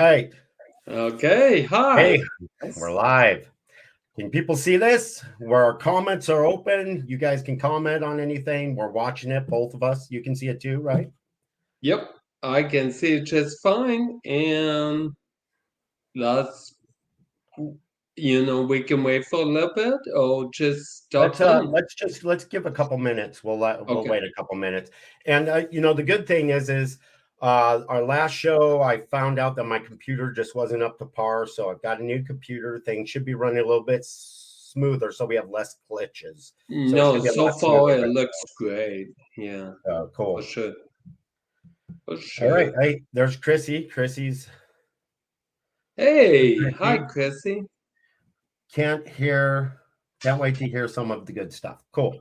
right. Okay, hi. Hey, we're live. Can people see this? Where our comments are open. You guys can comment on anything. We're watching it, both of us. You can see it too, right? Yep, I can see it just fine. And let's, we can wait for a little bit or just start then. Let's give a couple minutes. We'll Okay. wait a couple minutes. And the good thing is our last show I found out that my computer just wasn't up to par, so I've got a new computer. Things should be running a little bit smoother, so we have less glitches. So it No, should be a so lot far smoother. it looks great. Yeah, for Cool. sure. For All right. sure. Hey, there's Krissi. Krissi's Hey, hi, Krissi. can't hear. Can't wait to hear some of the good stuff. Cool.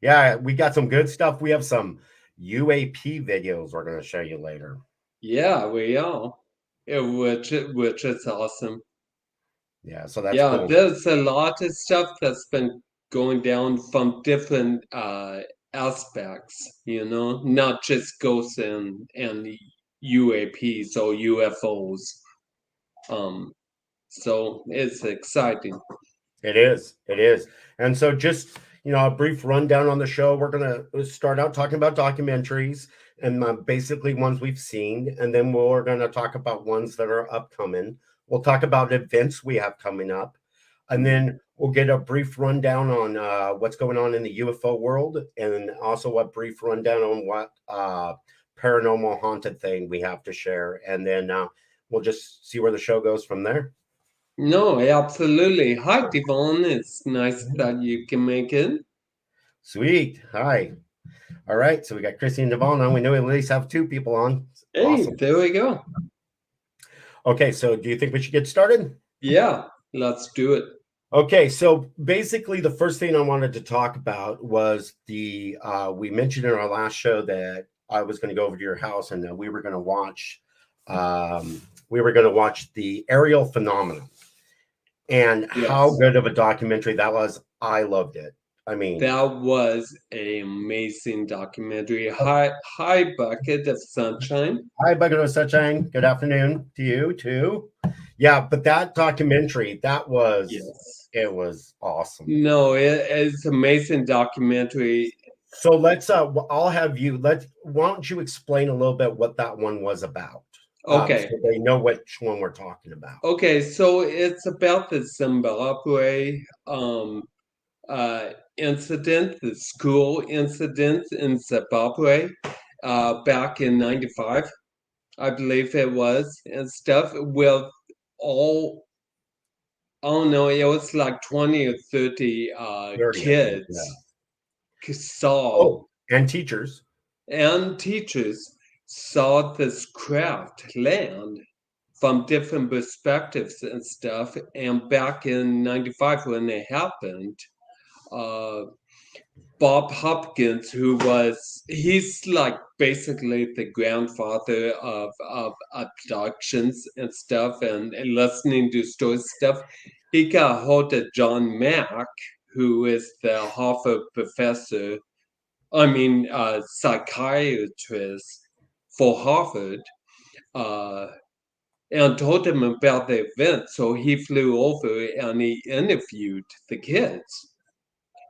Yeah, we got some good stuff. We have some UAP videos we're going to show you later. Yeah, we are. Which is awesome. Yeah, so that's Yeah, cool. there's a lot of stuff that's been going down from different aspects, not just ghosts and UAPs or UFOs. Um, so it's exciting. It is. It is. And so just, a brief rundown on the show. We're going to start out talking about documentaries and basically ones we've seen. And then we're going to talk about ones that are upcoming. We'll talk about events we have coming up. And then we'll get a brief rundown on what's going on in the UFO world, and also a brief rundown on what paranormal haunted thing we have to share. And then we'll just see where the show goes from there. No, absolutely. Hi, Devon. It's nice that you can make it. Sweet. Hi. All right. So we got Krissi and Devon on. We know we at least have two people on. Hey, Awesome. there we go. Okay. So do you think we should get started? Yeah, let's do it. Okay, so basically, the first thing I wanted to talk about was we mentioned in our last show that I was going to go over to your house and that we were going to watch the aerial phenomenon, and how Yes. good of a documentary that was. I loved it. I mean, That was an amazing documentary. Hi, Bucket of Sunshine. hi, Bucket of Sunshine. Good afternoon to you too. Yeah, but that documentary, Yes. it was awesome. No, it's amazing documentary. So I'll have you why don't you explain a little bit what that one was about? So Okay. they know which one we're talking about. Okay, so it's about the Zimbabwe incident, the school incident in Zimbabwe back in 95, I believe it was, and stuff with all, oh no, it was like 20 or 30 30, I think. kids Yeah. saw, Oh, and teachers. and teachers saw this craft land from different perspectives and stuff. And back in 95 when it happened, uh, Bob Hopkins, he's like basically the grandfather of abductions and stuff and listening to stories stuff. He got hold of John Mack, who is the Harvard professor, psychiatrist for Harvard, uh, and told him about the event. So he flew over and he interviewed the kids.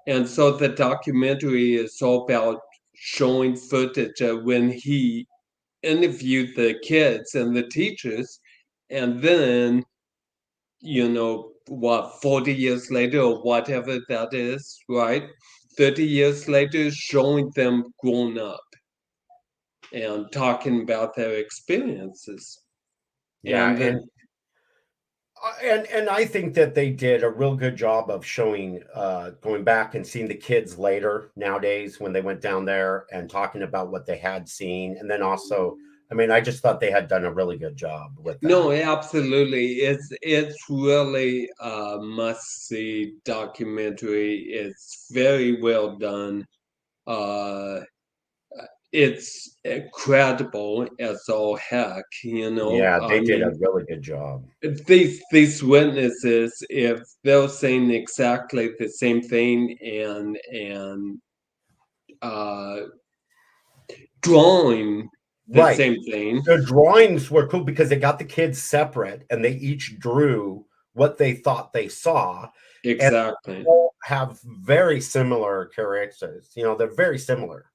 And so the documentary is all about showing footage of when he interviewed the kids and the teachers. And then, 40 years later or whatever that is, right? 30 years later, showing them grown up and talking about their experiences. Yeah, And and the, and I think that they did a real good job of showing going back and seeing the kids later nowadays when they went down there and talking about what they had seen. And then also, I mean, I just thought they had done a really good job with no, that. absolutely. It's really a must-see documentary. It's very well done. Uh, it's incredible as all heck, Yeah, I they did a mean, really good job. these witnesses, if they're saying exactly the same thing and uh, drawing the Right. same thing. The drawings were cool because they got the kids separate and they each drew what they thought they saw. And Exactly. all have very similar characters. They're very similar.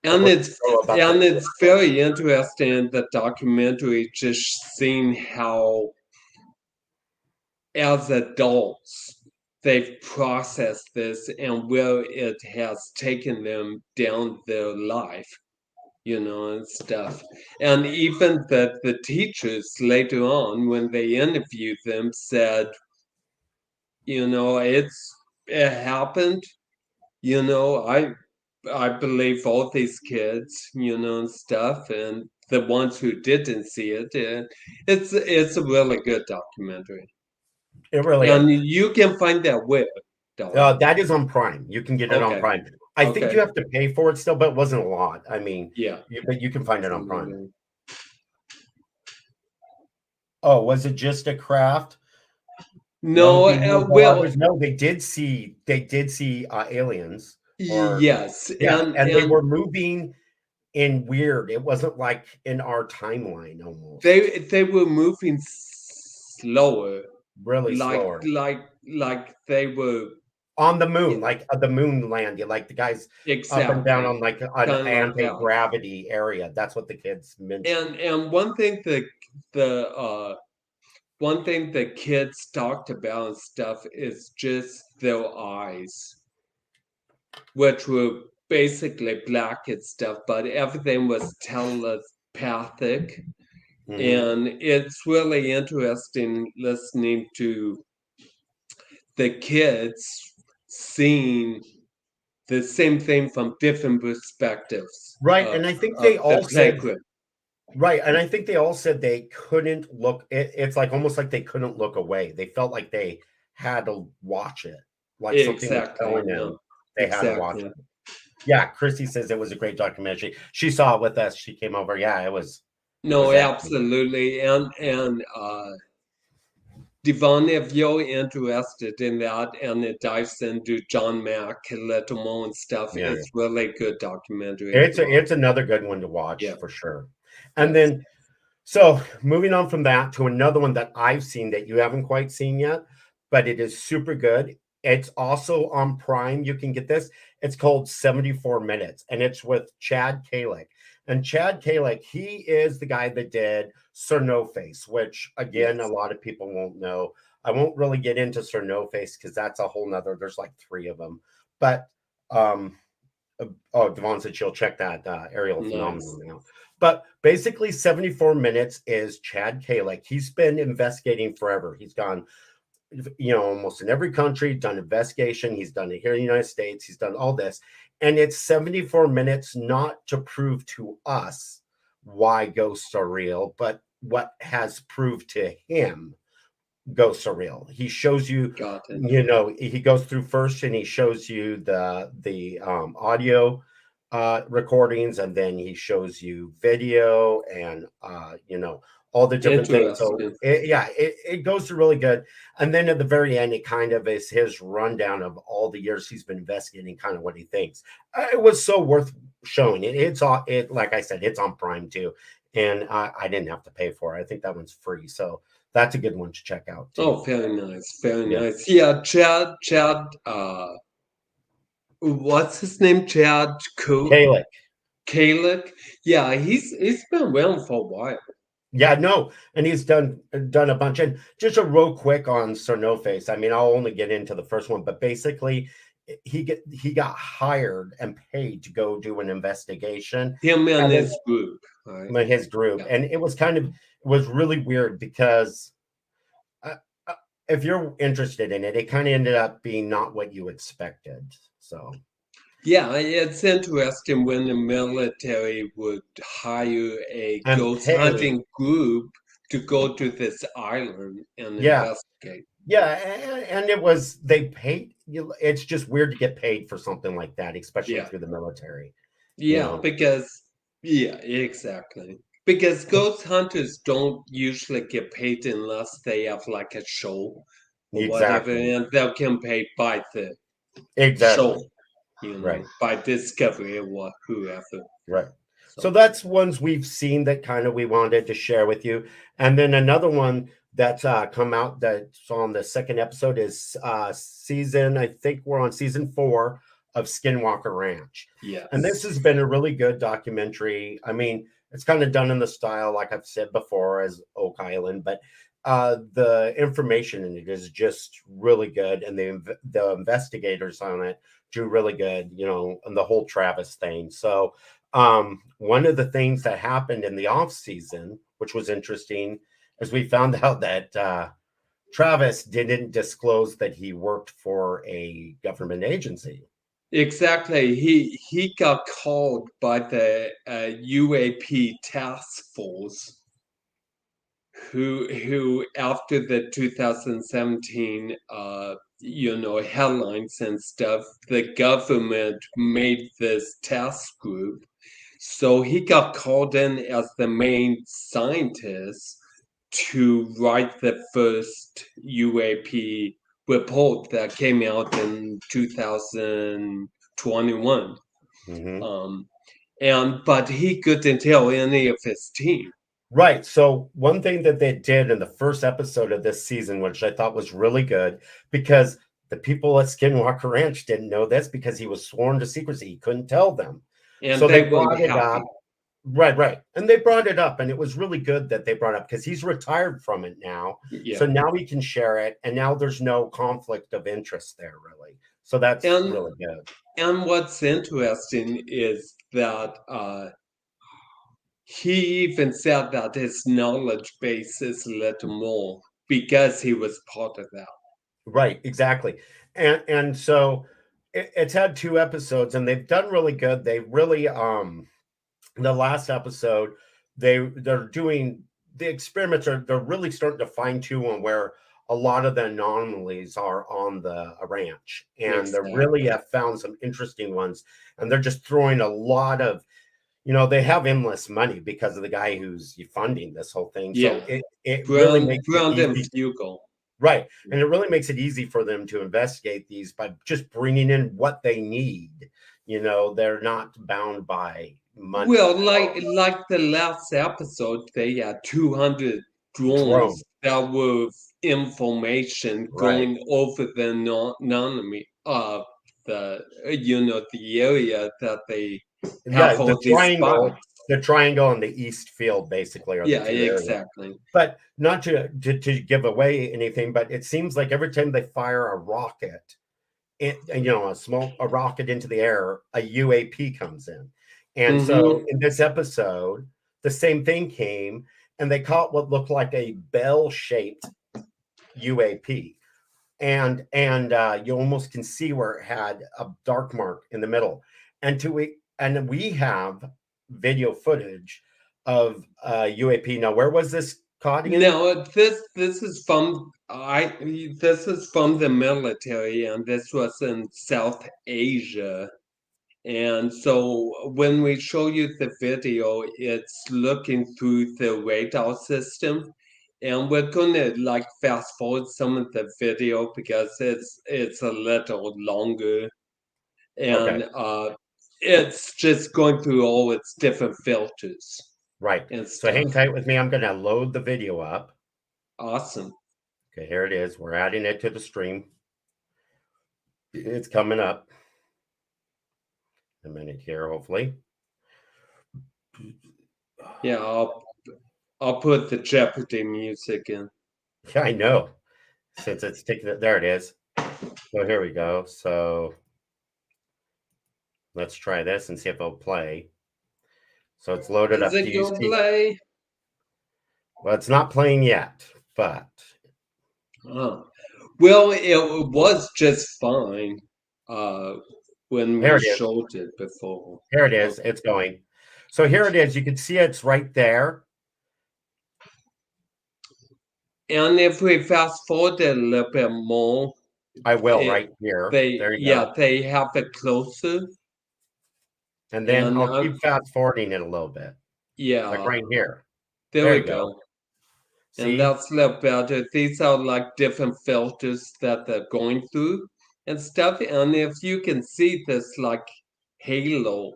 Of And what they know about the it's very interesting in the documentary just seeing how as adults they've processed this and where it has taken them down their life, and stuff. And even that the teachers later on, when they interviewed them, said, it happened. I believe all these kids, and stuff, and the ones who didn't see it. And it's a really good documentary, It really is. and you can find that where, Darell? That is on Prime. You can get it on Okay, Prime. I think okay, you have to pay for it still, but it wasn't a lot. I mean, yeah. but you can find it on Prime. Absolutely. Oh, was it just a craft? No, well, No, they did see aliens, or yes, yeah, and they and were moving in weird. It wasn't like in our timeline almost. they were moving slower, Really like slower. they were. On the moon, Yeah, like the moon landing, like the guys up and down exactly, on like an kind of like that. anti-gravity area. That's what the kids mentioned. And the one thing the kids talked about and stuff is just their eyes, which were basically black and stuff, but everything was telepathic. Hmm. And it's really interesting listening to the kids seeing the same thing from different perspectives Right, and I think of they the all said playground. right, and I think they all said they couldn't look. It's like almost like they couldn't look away. They felt like they had to watch it, like something was Exactly. telling No, them they had to watch exactly. it. Yeah, Krissi says it was a great documentary. She saw it with us. She came over. Yeah, it No, was excellent. absolutely. And Devon, if you're interested in that and it dives into John Mack, Little Mo and stuff, Yeah, it's really good documentary to watch. it's another good one to watch Yeah. for sure. And Yes. then, so moving on from that to another one that I've seen that you haven't quite seen yet, but it is super good. It's also on Prime. You can get this. It's called 74 Minutes, and it's with Chad Kalick. And Chad Kalick, he is the guy that did Sir No Face, which again, a Yes. lot of people won't know. I won't really get into Sir No Face because that's a whole nother, there's like three of them. But um, oh, Devon said she'll check that aerial Nice. phenomenon out. But basically, 74 Minutes is Chad Kalick. He's been investigating forever. He's gone, almost in every country, done investigation. He's done it here in the United States. He's done all this. And it's 74 minutes not to prove to us why ghosts are real, but what has proved to him ghosts are real. He shows you, Got it. he goes through first and he shows you the audio recordings, and then he shows you video and all the different things. So Interesting. it goes through really good. And then at the very end, it kind of is his rundown of all the years he's been investigating, kind of what he thinks. It was so worth showing. It like I said, it's on Prime too, and I didn't have to pay for it. I think that one's free, so that's a good one to check out too. Oh, very nice. Very Yeah. nice. Yeah, Chad, what's his name? Chad Kalick. Kalick. Yeah, he's been around for a while. Yeah, no, and he's done a bunch. And just a real quick on Sir No Face. I mean, I'll only get into the first one, but basically, he got hired and paid to go do an investigation, Him and and then his group, right? his group, Yeah. and it was really weird because uh, if you're interested in it, it kind of ended up being not what you expected. So Yeah, it's interesting when the military would hire a and ghost pay, hunting group to go to this island and yeah. investigate. Yeah, and it was they paid. It's just weird to get paid for something like that, especially Yeah. through the military. You Yeah, know, yeah, exactly. Because ghost hunters don't usually get paid unless they have like a show or whatever, exactly, and they'll get paid by the exactly, show, right, by Discovery or whoever. right. So that's ones we've seen that kind of we wanted to share with you. And then another one that's come out that's on the second episode is season, I think we're on season 4 of Skinwalker Ranch. And this Yes. has been a really good documentary. I mean, it's kind of done in the style, like I've said before, as Oak Island, but the information in it is just really good. And the investigators on it do really good, you know, and the whole Travis thing. So one of the things that happened in the off season, which was interesting, is we found out that Travis didn't disclose that he worked for a government agency. Exactly. He got called by the UAP task force, who after the 2017 headlines and stuff, the government made this task group. So he got called in as the main scientist to write the first UAP report that came out in 2021. Mm-hmm. But he couldn't tell any of his team. Right. So one thing that they did in the first episode of this season, which I thought was really good, because the people at Skinwalker Ranch didn't know this because he was sworn to secrecy. He couldn't tell them. And So they they weren't brought it happy. up. Right, right. And they brought it up, and it was really good that they brought it up because he's retired from it now. Yeah. So now he can share it, and now there's no conflict of interest there, really. So that's And really good. and what's interesting is that he even said that his knowledge base is a little more because he was part of that. Right, exactly. And so it's had 2 episodes, and they've done really good. They really the last episode, they're doing the experiments are they're really starting to fine tune on where a lot of the anomalies are on the ranch, and they really Exactly. have found some interesting ones, and they're just throwing a lot of, you know, they have endless money because of the guy who's funding this whole thing, so Yeah. it really makes it Brandon easy. Fugel. Right. And it really makes it easy for them to investigate these by just bringing in what they need. You know, they're not bound by money Well, at all. like the last episode, they had 200 Drone. drones that were information Right. going over the anonymity of the area that they Yeah, have all these spies. the triangle and the east field basically are the Yeah, two areas. exactly. But not to give away anything, but it seems like every time they fire a rocket, a rocket into the air, a UAP comes in. And so Mm-hmm. in this episode, the same thing came, and they caught what looked like a bell-shaped UAP. And you almost can see where it had a dark mark in the middle. And we have video footage of UAP. Now, where was this caught again? No, this is from the military, and this was in South Asia. And so when we show you the video, it's looking through the radar system. And we're gonna like fast forward some of the video because it's a little longer, Okay, and it's just going through all its different filters right. and So hang stuff. tight with me. I'm going to load the video up. Awesome. Okay, here it is. We're adding it to the stream. It's coming up. A minute here, hopefully. Yeah, I'll put the Jeopardy music in. Yeah, I know. Since it's taking it, there it is. So here we go. So let's try this and see if it'll play. So it's loaded Is up. Do it you gonna see? play? Well, it's not playing yet, but Oh. Well, it was just fine uh, when here we it is. showed it before. Here it is. Okay. It's going. So here it is. You can see it's right there. And if we fast forward a little bit more, I will it, right here. There you go. they have it closer, And then and I'll keep fast forwarding it a little bit, like yeah, right here. there There we you go. go. And See? that's a little better. These are like different filters that they're going through and stuff. And if you can see this like halo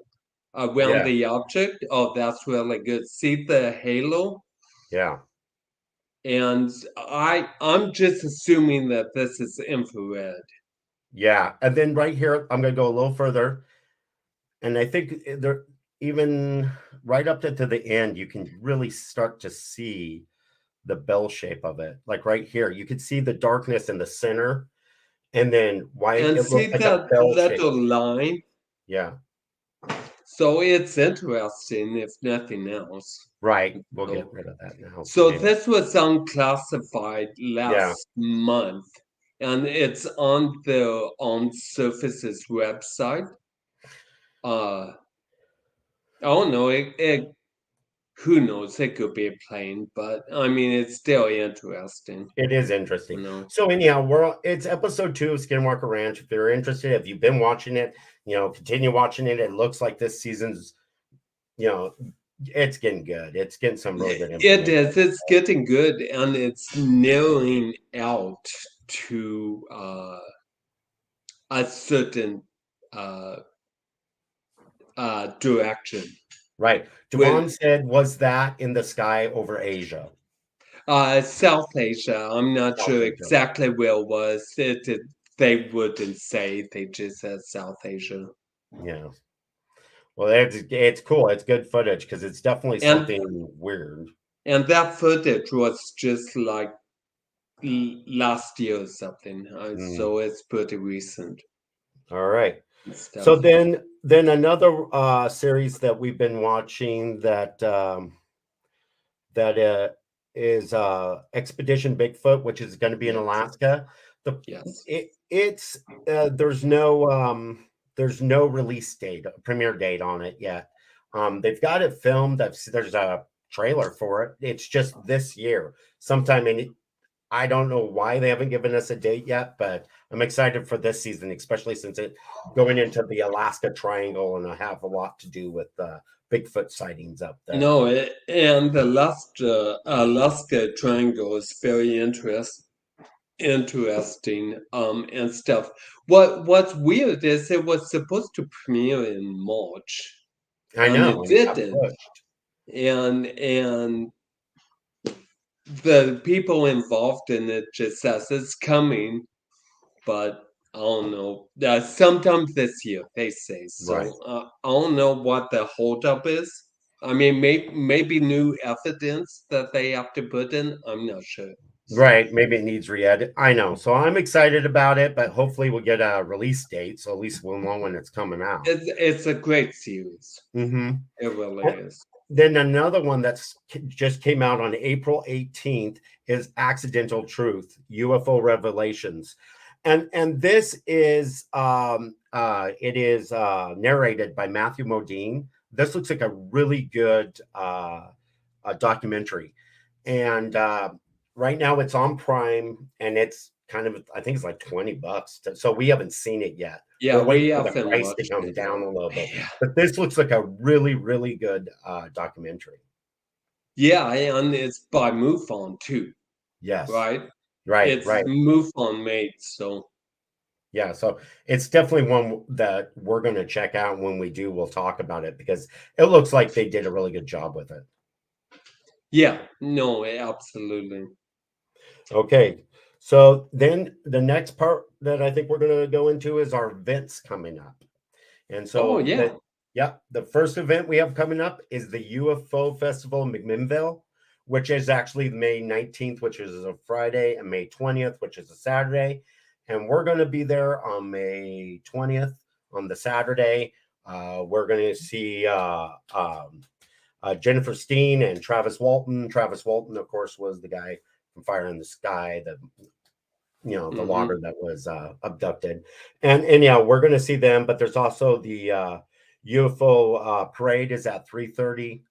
around Yeah. the object. Oh, that's really good. See the halo? Yeah. And I'm just assuming that this is infrared. Yeah. And then right here, I'm going to go a little further. And I think there, even right up to the end, you can really start to see the bell shape of it. Like right here, you can see the darkness in the center, and then why And it looks see like a that bell shape. little line? Yeah. So it's interesting, if nothing else. Right. We'll get So, rid of that now. so Yeah. this was unclassified Yeah. last month, and it's on the Surface's website. I don't know. Who knows? It could be a plane, but I mean, it's still interesting. It is You interesting. know. So anyhow, it's episode 2 of Skinwalker Ranch. If you're interested, if you've been watching it, continue watching it. It looks like this season's, you know, it's getting good. It's getting some really good It information. is. It's getting good, and it's narrowing out to a certain uh, direction. Right. With Devon said, was that in the sky over Asia? South Asia, I'm not South sure Asia. exactly where it was. They wouldn't say. They just said South Asia. Yeah. Well, it's cool. It's good footage because it's definitely And something weird. and that footage was just like last year or something. Mm. So it's pretty recent All right. and So stuff. then another series that we've been watching that is Expedition Bigfoot, which is going to be in Yes. Alaska. The Yes. it's there's no release date, premiere date on it yet. They've got it filmed. There's a trailer for it. It's just this year, sometime in. I don't know why they haven't given us a date yet, but I'm excited for this season, especially since it going into the Alaska Triangle, and I have a lot to do with Bigfoot sightings up there. No, and the last Alaska Triangle is very interesting and stuff. What's weird is it was supposed to premiere in March I and know, it and it got didn't. pushed. And the people involved in it just says it's coming, but I don't know. Sometime this year, they say. Right. So I don't know what the holdup is. I mean, maybe new evidence that they have to put in. I'm not sure. So Right. Maybe it needs re-edit. I know. So I'm excited about it, but hopefully we'll get a release date. So at least we'll know when it's coming out. it's a great series. Mm-hmm. It really is. Then another one that's just came out on April 18th is Accidental Truth, UFO Revelations. And this is it is narrated by Matthew Modine. This looks like a really good documentary. And right now it's on Prime, and it's kind of, I think it's like $20. So we haven't seen it yet. Yeah, We're we waiting for the haven't price to watched come it down yet. a little bit. Yeah. But this looks like a really, really good documentary. Yeah, and it's by MUFON too, Yes. right? Right, It's right. MUFON made, so Yeah, so it's definitely one that we're going to check out. When we do, we'll talk about it because it looks like they did a really good job with it. yeah, no, absolutely. Okay, so then the next part that I think we're going to go into is our events coming up. And Oh so yeah. the first event we have coming up is the UFO Festival in McMinnville, which is actually May 19th, which is a Friday, and May 20th, which is a Saturday. And we're going to be there on May 20th on the Saturday. We're going to see Jennifer Steen and Travis Walton. Travis Walton, of course, was the guy from Fire in the Sky, the logger that was abducted. And yeah, we're going to see them, but there's also the UFO parade is at 3:30.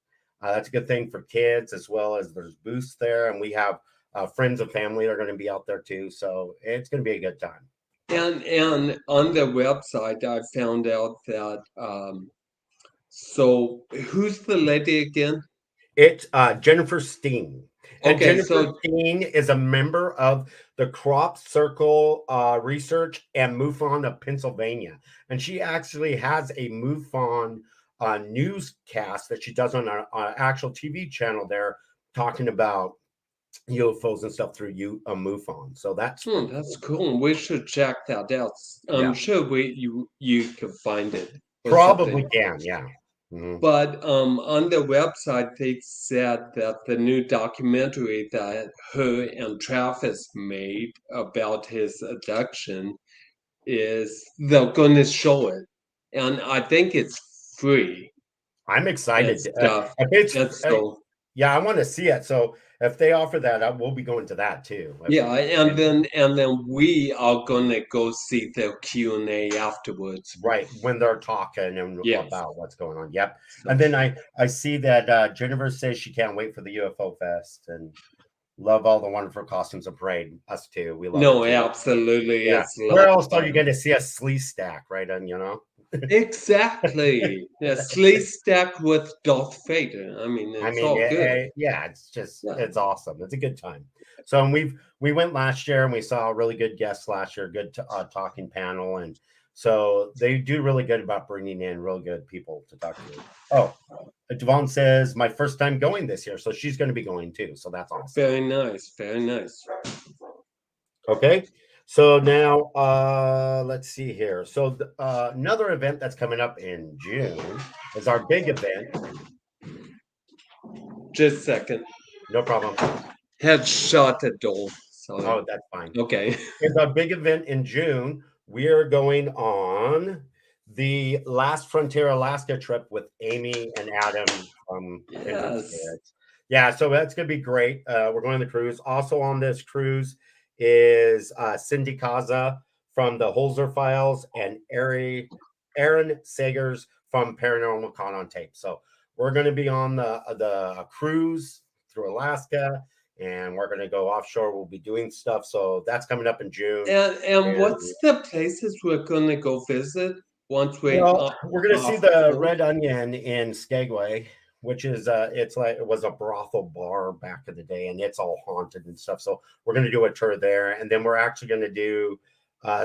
That's a good thing for kids, as well as there's booths there, and we have friends and family that are going to be out there too. So it's going to be a good time. And on the website, I found out that so who's the lady again? It's Jennifer Steen. And Okay, Jennifer so Steen is a member of the Crop Circle Research and MUFON of Pennsylvania. And she actually has a MUFON newscast that she does on an actual TV channel there, talking about UFOs and stuff through MUFON. So that's pretty That's cool. cool. We should check that out. I'm Yeah, sure you can find it or probably something. can. Yeah. Mhm. But on the website, they said that the new documentary that her and Travis made about his abduction is they're going to show it, and I think it's free I'm and excited. stuff. If it's, And so yeah, I want to see it. So if they offer that, I will be going to that too. If yeah, we, and then we are going to go see the Q&A afterwards. right when they're talking and Yes. about what's going on. Yep. So, And then I see that Jennifer says she can't wait for the UFO Fest and love all the wonderful costumes of parade. Us too. We love it no, too. absolutely, Yeah. it's a Where lot of else are you fun. going to see a slee stack, right? And Exactly. Yeah, sleigh stack with Darth Vader. I mean, I it's mean, all good. yeah, it's just Yeah. it's awesome. It's a good time. So and we went last year and we saw a really good guest last year, good talking panel, and so they do really good about bringing in real good people to talk to. Oh, Devon says my first time going this year, so she's going to be going too. So that's awesome. Very nice. Very nice. Okay. So now let's see here. So another event that's coming up in June is our big event. Just a second. No problem. Had shot the door. Sorry. Oh, that's fine. Okay. Is our big event in June. We are going on the Last Frontier Alaska trip with Amy and Adam from Kindred Yes. Spirits. Yeah, so that's going to be great. We're going on the cruise. Also on this cruise is Cindy Kaza from the Holzer Files and Aaron Sagers from Paranormal Con on Tape. So we're going to be on the cruise through Alaska, and we're going to go offshore. We'll be doing stuff. So that's coming up in June. And And what's the places we're gonna go visit once we well, we're going to see off the board? Red Onion in Skagway, which is it's like it was a brothel bar back in the day, and it's all haunted and stuff. So we're going to do a tour there, and then we're actually going to do uh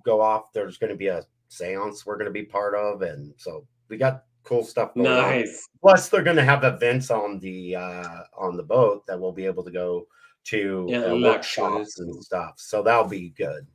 go off. There's going to be a seance we're going to be part of, and so we got cool stuff going on. Nice. Plus, they're going to have events on the boat that we'll be able to go to Yeah, workshops lectures. and stuff. So that'll be good.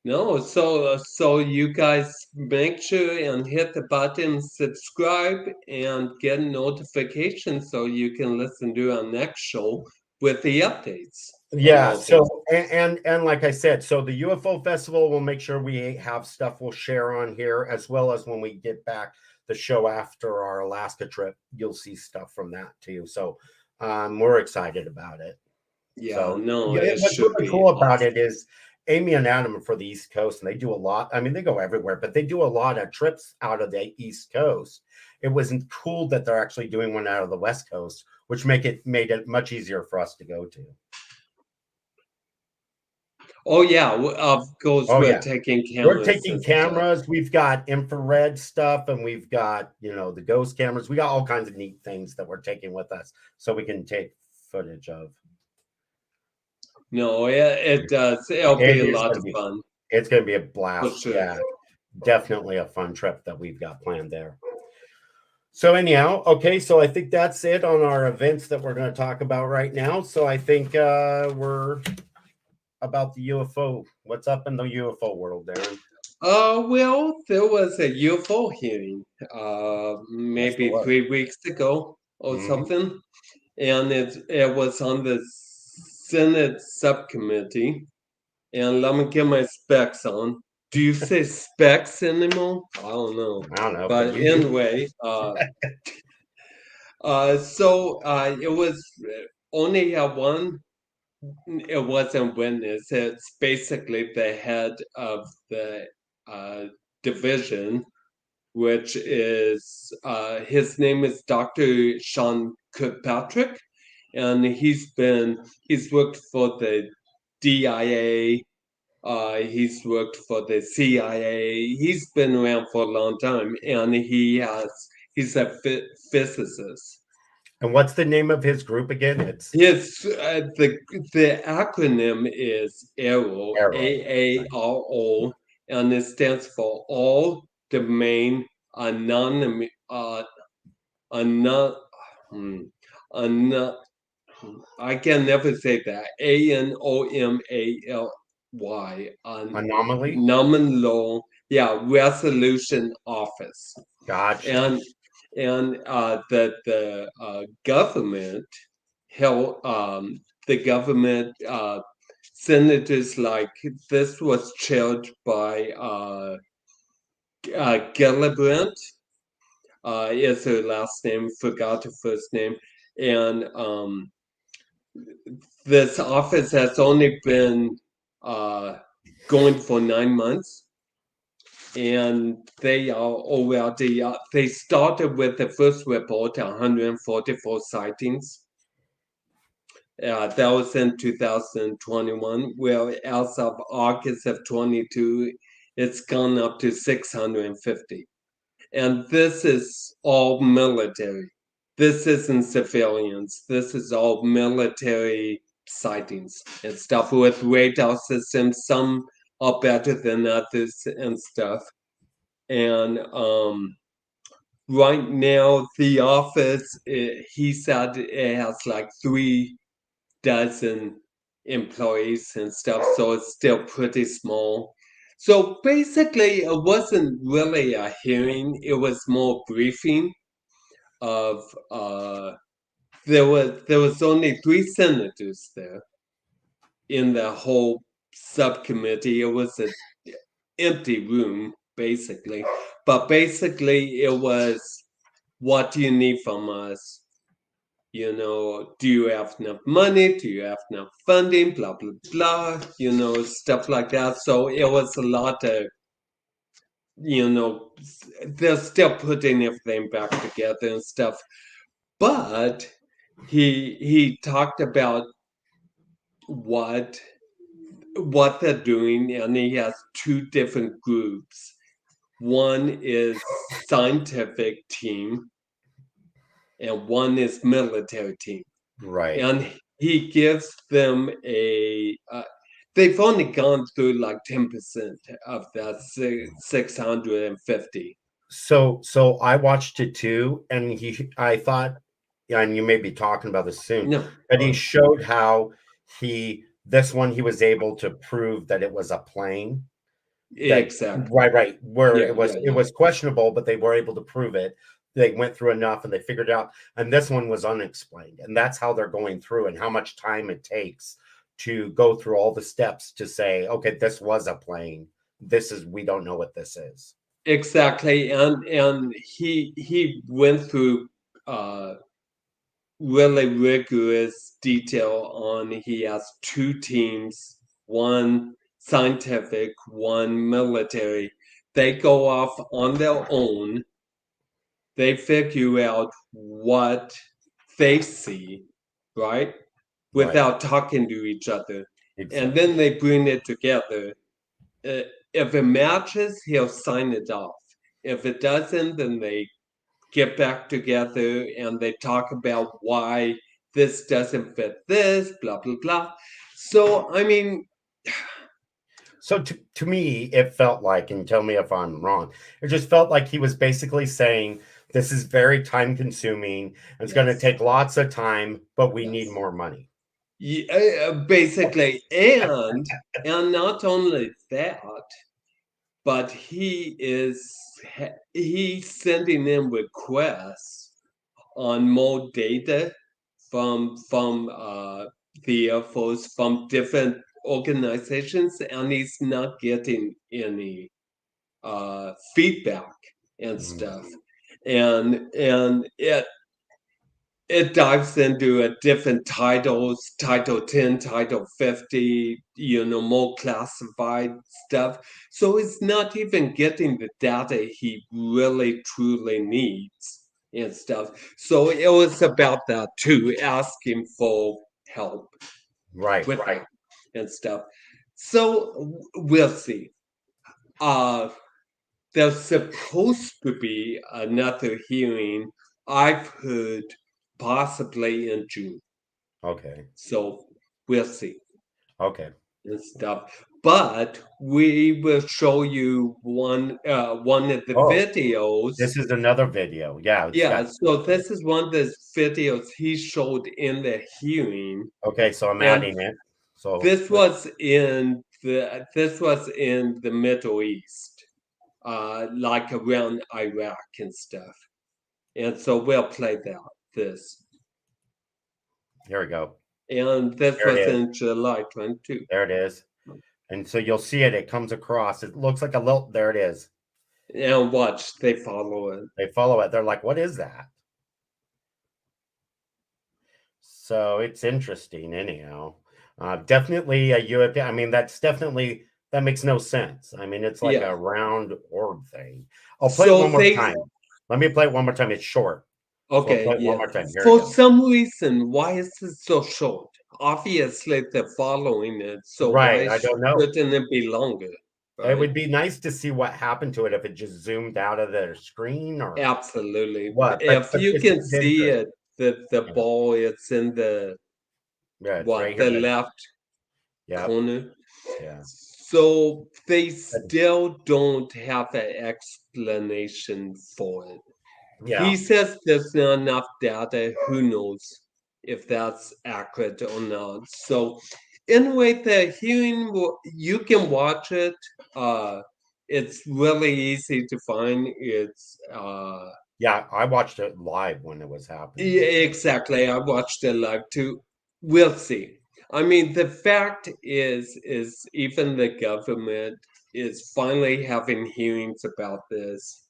No, so you guys make sure and hit the button, subscribe, and get notifications so you can listen to our next show with the updates on Yeah. all things. So and like I said, so the UFO Festival, we'll make sure we have stuff we'll share on here, as well as when we get back the show after our Alaska trip, you'll see stuff from that too. So we're excited about it. Yeah, So no, yeah, it what's should really be cool about awesome. it is Amy and Adam are for the East Coast, and they do a lot. I mean, they go everywhere, but they do a lot of trips out of the East Coast. It wasn't cool that they're actually doing one out of the West Coast, which made it much easier for us to go to. Oh yeah, of course Oh we're yeah, taking we're cameras taking and stuff. cameras. We've got infrared stuff, and we've got the ghost cameras. We got all kinds of neat things that we're taking with us, so we can take footage of. No, it does. It'll be It a is lot going to of be. fun It's going to be a for blast. sure. Yeah, definitely a fun trip that we've got planned there. So anyhow, okay, so I think that's it on our events that we're going to talk about right now. So I think we're about the UFO. What's up in the UFO world, Darren? Well, there was a UFO hearing, Yes, there maybe was. 3 weeks ago or Mhm. something, and it was on the Senate subcommittee. And let me get my specs on. Do you say specs anymore? I don't know. I don't know, but But you do. anyway, it was only one. It wasn't witness. It's basically the head of the uh, division, which is his name is Dr. Sean Kirkpatrick, and he's worked for the DIA. He's worked for the CIA. He's been around for a long time, and he's a physicist. And what's the name of his group again? It's His the acronym is AARO, Arrow. Right. AARO, and it stands for All Domain anonymous, anon, hmm, anon, I can never say that. ANOMALY, Anomaly. nominal, yeah, resolution office, Gotcha. and the government held the government senators like this was chaired by Gillibrand, is her last name, forgot her first name, and this office has only been going for 9 months, and they are already they started with the first report, 144 sightings. That was in 2021, where as of August of 22, it's gone up to 650. And this is all military. This isn't civilians. This is all military sightings and stuff with radar systems. Some are better than others and stuff. And right now, the office, he said it has like 3 dozen employees and stuff, so it's still pretty small. So basically, it wasn't really a hearing; it was more briefing. Of there was only 3 senators there in the whole subcommittee. It was an empty room, basically. But basically, it was, what do you need from us? Do you have enough money? Do you have enough funding? Blah, blah, blah, stuff like that. So it was a lot of, they're still putting everything back together and stuff. But he talked about what they're doing, and he has 2 different groups. One is scientific team, and one is military team. Right. And he gives them they've only gone through like 10% of that 650. So I watched it too, and I thought, yeah, and you may be talking about this soon, No, but he showed how this one he was able to prove that it was a plane. That exactly. right, where Yeah, it was questionable, but they were able to prove it. They went through enough and they figured it out. And this one was unexplained. And that's how they're going through and how much time it takes to go through all the steps to say, okay, this was a plane. We don't know what this is. exactly. And he went through really rigorous detail on, he has 2 teams, one scientific, one military. They go off on their own. They figure out what they see, right? Right. Without talking to each other. And Exactly. then they bring it together. If it matches, he'll sign it off. If it doesn't, then they get back together and they talk about why this doesn't fit this, blah, blah, blah. So, I mean, So to me, it felt like, and tell me if I'm wrong, it just felt like he was basically saying, this is very time consuming. It's going to yes, take lots of time, but we need yes. more money. Yeah, basically, and not only that, but he's sending in requests on more data from the Air Force, from different organizations, and he's not getting any feedback and Mm. stuff. And it dives into a different titles, Title 10, Title 50, more classified stuff. So it's not even getting the data he really truly needs and stuff. So it was about that too, asking for help Right. with that and stuff. So we'll see. Uh there's supposed to be another hearing, I've heard, possibly in June. Okay. So we'll see. Okay. and stuff. But we will show you one of the Oh, videos. this is another video. Yeah, it's Yeah, got. so this is one of the videos he showed in the hearing, Okay, so I'm and adding it. So this was in the Middle East, like around Iraq and stuff. And so we'll play this. here we go. And this There it was is. in July 22. There it is. And so you'll see it. It comes across. It looks like a little. There it is. And watch, they follow it. They follow it. They're like, "What is that?" So it's interesting, anyhow. Definitely a European. I mean, that makes no sense. I mean, it's like Yeah. a round orb thing. I'll play it So one more they, time. Let me play it one more time. It's short, so I'll okay, play it one yeah. more time. Here we For go. some reason, why is it so short? Obviously, they're following it. So Right, why I don't know. shouldn't it be longer? It Right? would be nice to see what happened to it if it just zoomed out of their screen or Absolutely. what. But If you this can is see interesting. it, the Yeah, ball, it's in the yeah, it's right what, here. the But left yeah, corner. yeah, So they but- still don't have an explanation for it. He yeah, says there's not enough data. Who knows if that's accurate or not? So, anyway, the hearing, you can watch it. Uh, it's really easy to find. It's yeah. I watched it live when it was happening. yeah, So exactly. I watched it live too. We'll see. I mean, the fact is even the government is finally having hearings about this.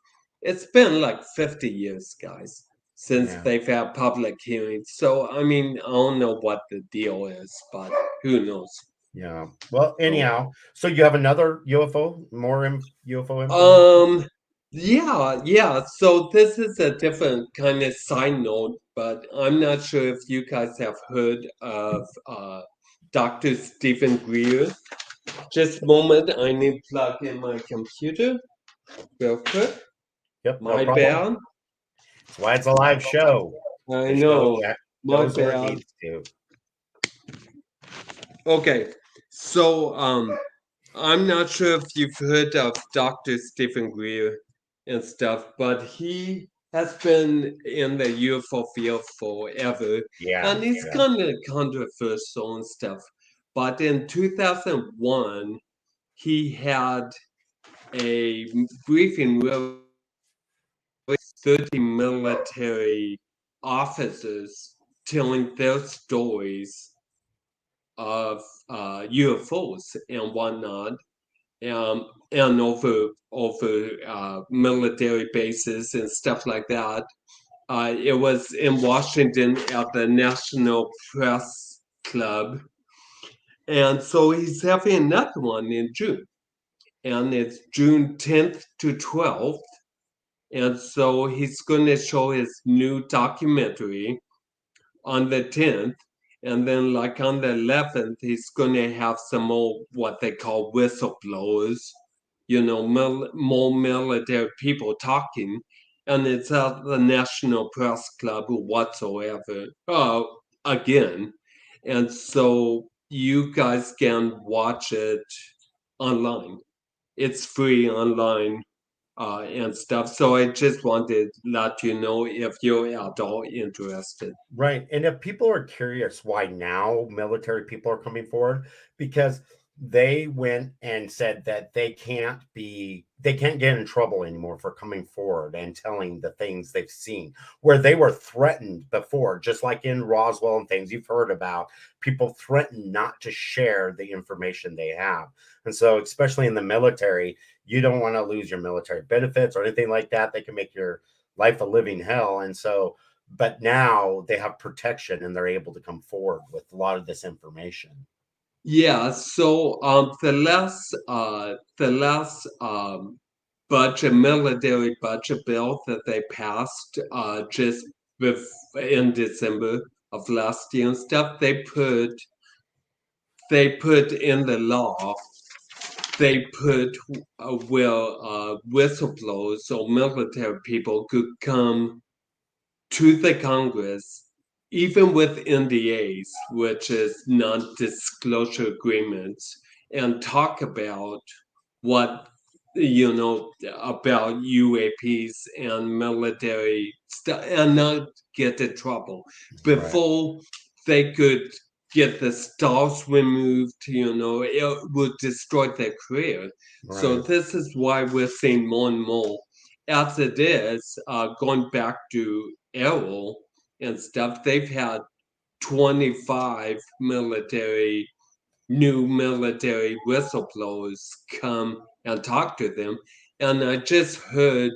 It's been like 50 years, guys, since yeah. they've had public hearings. So, I mean, I don't know what the deal is, but who knows? Yeah. Well, So, anyhow, so you have another UFO, UFO information? Um, yeah. So this is a different kind of side note, but I'm not sure if you guys have heard of Dr. Steven Greer. Just a moment, I need to plug in my computer real quick. Yep, no My problem. bad. That's why it's a live show. I The show know. My goes where it bad. needs to. Okay. So I'm not sure if you've heard of Dr. Stephen Greer and stuff, but he has been in the UFO field forever, Yeah, and he's yeah. kind of controversial and stuff. But in 2001, he had a briefing with 30 military officers telling their stories of UFOs and whatnot, and over military bases and stuff like that. It was in Washington at the National Press Club, and so he's having another one in June, and it's June 10th to 12th, and so he's going to show his new documentary on the 10th. And then, like on the 11th, he's going to have some more what they call whistleblowers, more military people talking. And it's at the National Press Club whatsoever, again. And so you guys can watch it online. It's free online and stuff. So I just wanted to let you know if you're at all interested. Right. And if people are curious why now military people are coming forward, because they went and said that they can't get in trouble anymore for coming forward and telling the things they've seen, where they were threatened before, just like in Roswell and things you've heard about, people threaten not to share the information they have. And so, especially in the military, you don't want to lose your military benefits or anything like that. They can make your life a living hell. And so, but now they have protection and they're able to come forward with a lot of this information. Yeah, so the last budget military budget bill that they passed just in December of last year and stuff, they put in the law, they put whistleblowers or military people could come to the Congress, even with NDAs, which is non-disclosure agreements, and talk about what about UAPs and military stuff and not get in trouble Right. before they could get the stars removed. It would destroy their career. So Right. this is why we're seeing more and more. As it is, going back to Errol and stuff, they've had 25 new military whistleblowers come and talk to them. And I just heard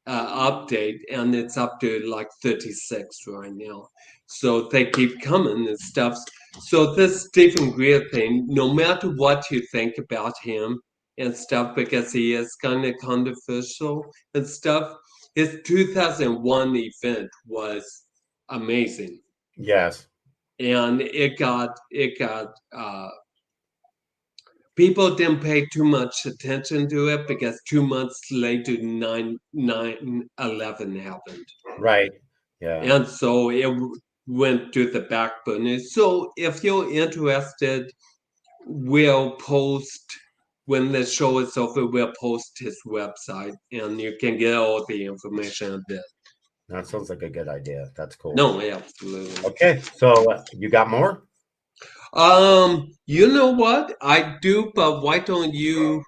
update, and it's up to like 36 right now. So they keep coming and stuff. So this Stephen Greer thing, no matter what you think about him and stuff, because he is kind of controversial and stuff, his 2001 event was amazing, Yes. and people didn't pay too much attention to it because 2 months later 9/11 happened, Right. Yeah. and so it went to the back burner. So if you're interested, we'll post when the show is over, we'll post his website and you can get all the information there. That sounds like a good idea. That's cool. No, absolutely. Okay. So you got more? You know what? I do, but why don't you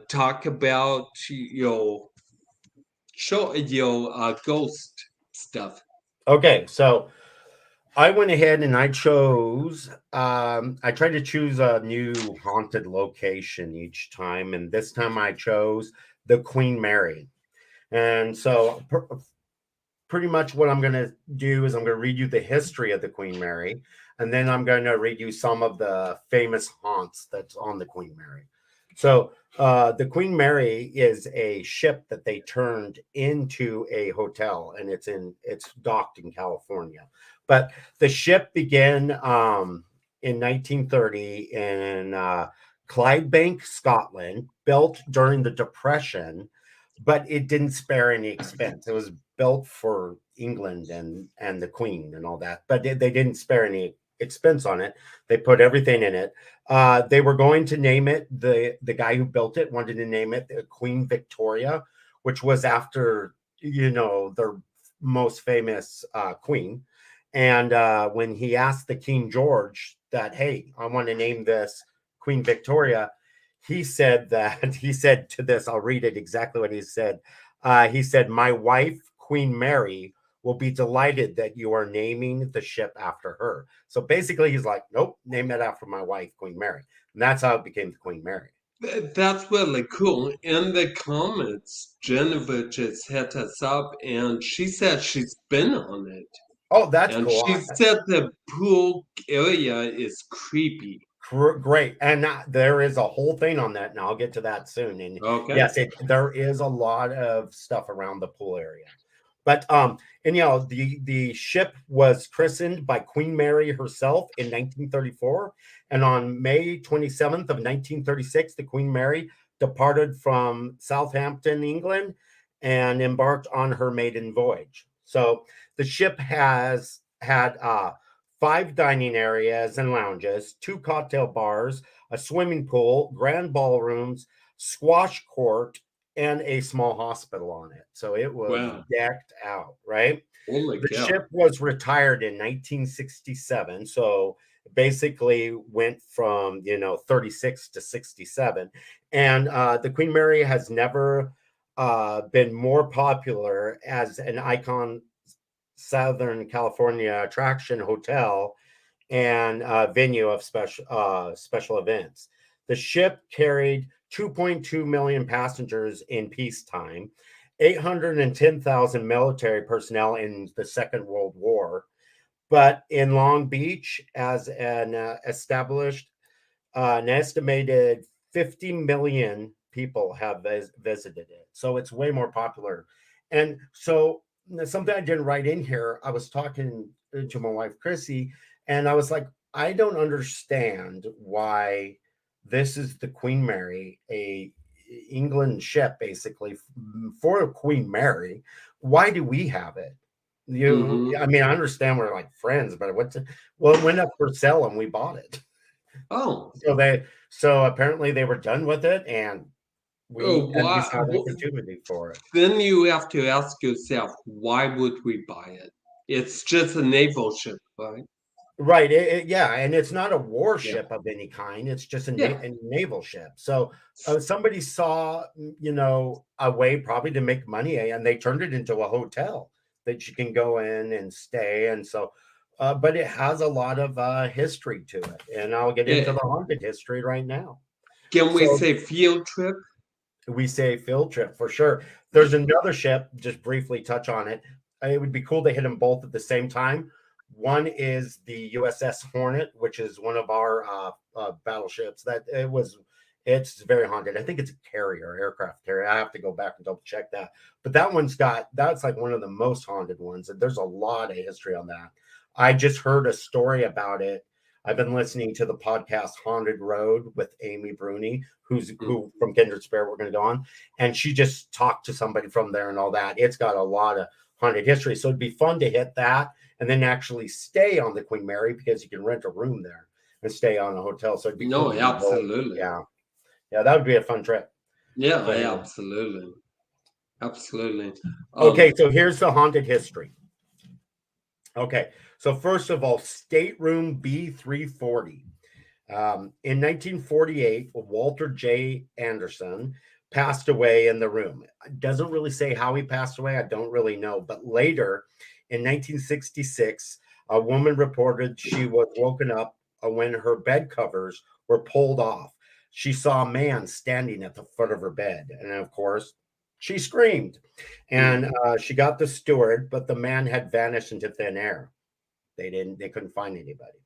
talk about your ghost stuff? Okay. So I went ahead and I tried to choose a new haunted location each time. And this time I chose the Queen Mary. And so pretty much what I'm going to do is I'm going to read you the history of the Queen Mary. And then I'm going to read you some of the famous haunts that's on the Queen Mary. So the Queen Mary is a ship that they turned into a hotel, and it's docked in California. But the ship began in 1930 in Clydebank, Scotland, built during the Depression, but it didn't spare any expense. It was built for England and the Queen and all that, but they didn't spare any expense on it. They put everything in it. They were going to name it, the guy who built it wanted to name it Queen Victoria, which was after their most famous queen. And when he asked the King George that, hey, I want to name this Queen Victoria, he said to this, I'll read it exactly what he said. He said, my wife, Queen Mary, will be delighted that you are naming the ship after her. So basically, he's like, nope, name it after my wife, Queen Mary. And that's how it became the Queen Mary. That's really cool. In the comments, Jennifer just hit us up and she said she's been on it. Oh, that's And cool. she said the pool area is creepy. Great. And there is a whole thing on that. And I'll get to that soon. And Okay. yes, there is a lot of stuff around the pool area. But and the ship was christened by Queen Mary herself in 1934, and on May 27th of 1936, the Queen Mary departed from Southampton, England, and embarked on her maiden voyage. So the ship has had 5 dining areas and lounges, 2 cocktail bars, a swimming pool, grand ballrooms, squash court, and a small hospital on it. So it was Wow. decked out, right? Holy The cow. ship was retired in 1967. So basically went from 36 to 67. And the Queen Mary has never been more popular as an icon Southern California attraction, hotel, and venue of special events. The ship carried 2.2 million passengers in peacetime, 810,000 military personnel in the Second World War. But in Long Beach, as an established, an estimated 50 million people have visited it. So it's way more popular. And so something I didn't write in here, I was talking to my wife, Krissi, and I was like, I don't understand why this is the Queen Mary, a England ship, basically for Queen Mary. Why do we have it? Mm-hmm. I mean, I understand we're like friends, but well, it went up for sale and we bought it. Oh, So apparently they were done with it, and we why? saw the opportunity for it. Then you have to ask yourself, why would we buy it? It's just a naval ship, right? Right. Yeah, and it's not a Yeah. warship of any kind. It's just Yeah. a naval ship. So somebody saw, a way probably to make money, and they turned it into a hotel that you can go in and stay. And so, but it has a lot of history to it, and I'll get into Eh, the haunted history right now. can we So say field trip? we say field trip for sure. There's another ship, just briefly touch on it. It would be cool to hit them both at the same time. One is the USS Hornet, which is one of our battleships. It's very haunted. I think it's a carrier, aircraft carrier. I have to go back and double check that. But that's like one of the most haunted ones. And there's a lot of history on that. I just heard a story about it. I've been listening to the podcast Haunted Road with Amy Bruni, who from Kindred Spirit we're going to go on, and she just talked to somebody from there and all that. It's got a lot of haunted history, so it'd be fun to hit that and then actually stay on the Queen Mary because you can rent a room there and stay on a hotel. So it'd be cool No, to do both. absolutely. Yeah, yeah, that would be a fun trip. Yeah, So anyway, absolutely. Absolutely. okay, so here's the haunted history. Okay, so first of all, stateroom B340. In 1948, Walter J. Anderson passed away in the room. It doesn't really say how he passed away. I don't really know. But later, in 1966, a woman reported she was woken up when her bed covers were pulled off. She saw a man standing at the foot of her bed. And of course, she screamed. And she got the steward, but the man had vanished into thin air. They couldn't find anybody.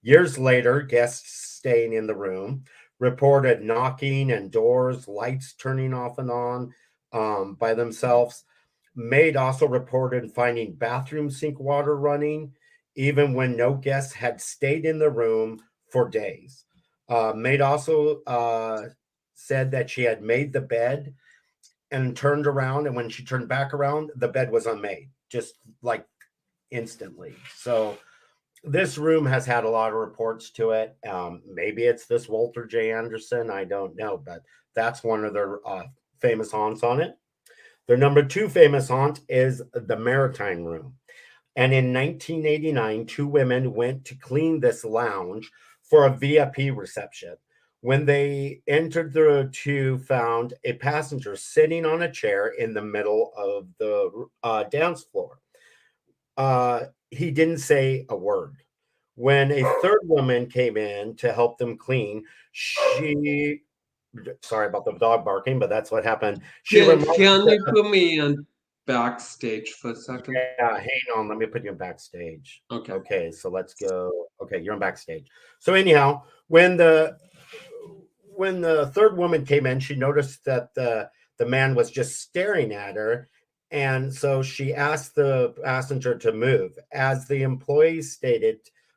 Years later, guests staying in the room reported knocking and doors, lights turning off and on by themselves. Maid also reported finding bathroom sink water running, even when no guests had stayed in the room for days. Maid also said that she had made the bed and turned around, and when she turned back around, the bed was unmade, just like instantly. So this room has had a lot of reports to it. Maybe it's this Walter J. Anderson. I don't know, but that's one of their famous haunts on it. Their number two famous haunt is the Maritime Room. And in 1989, two women went to clean this lounge for a VIP reception. When they entered the two, found a passenger sitting on a chair in the middle of the dance floor. He didn't say a word. When a third woman came in to help them clean, she sorry about the dog barking, but that's what happened. She remarked can that you put me in backstage for a second? yeah, hang on, let me put you in backstage. Okay. Okay, so let's go. Okay, you're in backstage. So anyhow, when the third woman came in, she noticed that the man was just staring at her. And so she asked the passenger to move. As the employees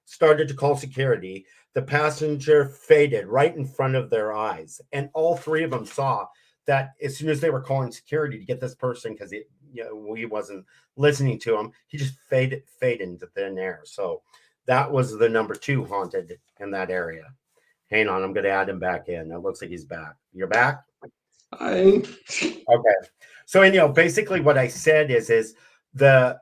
started to call security, the passenger faded right in front of their eyes. And all three of them saw that as soon as they were calling security to get this person, because he wasn't listening to him, he just faded into thin air. So that was the number two haunted in that area. Hang on, I'm going to add him back in. It looks like he's back. You're back? I Okay. So anyhow, basically what I said is the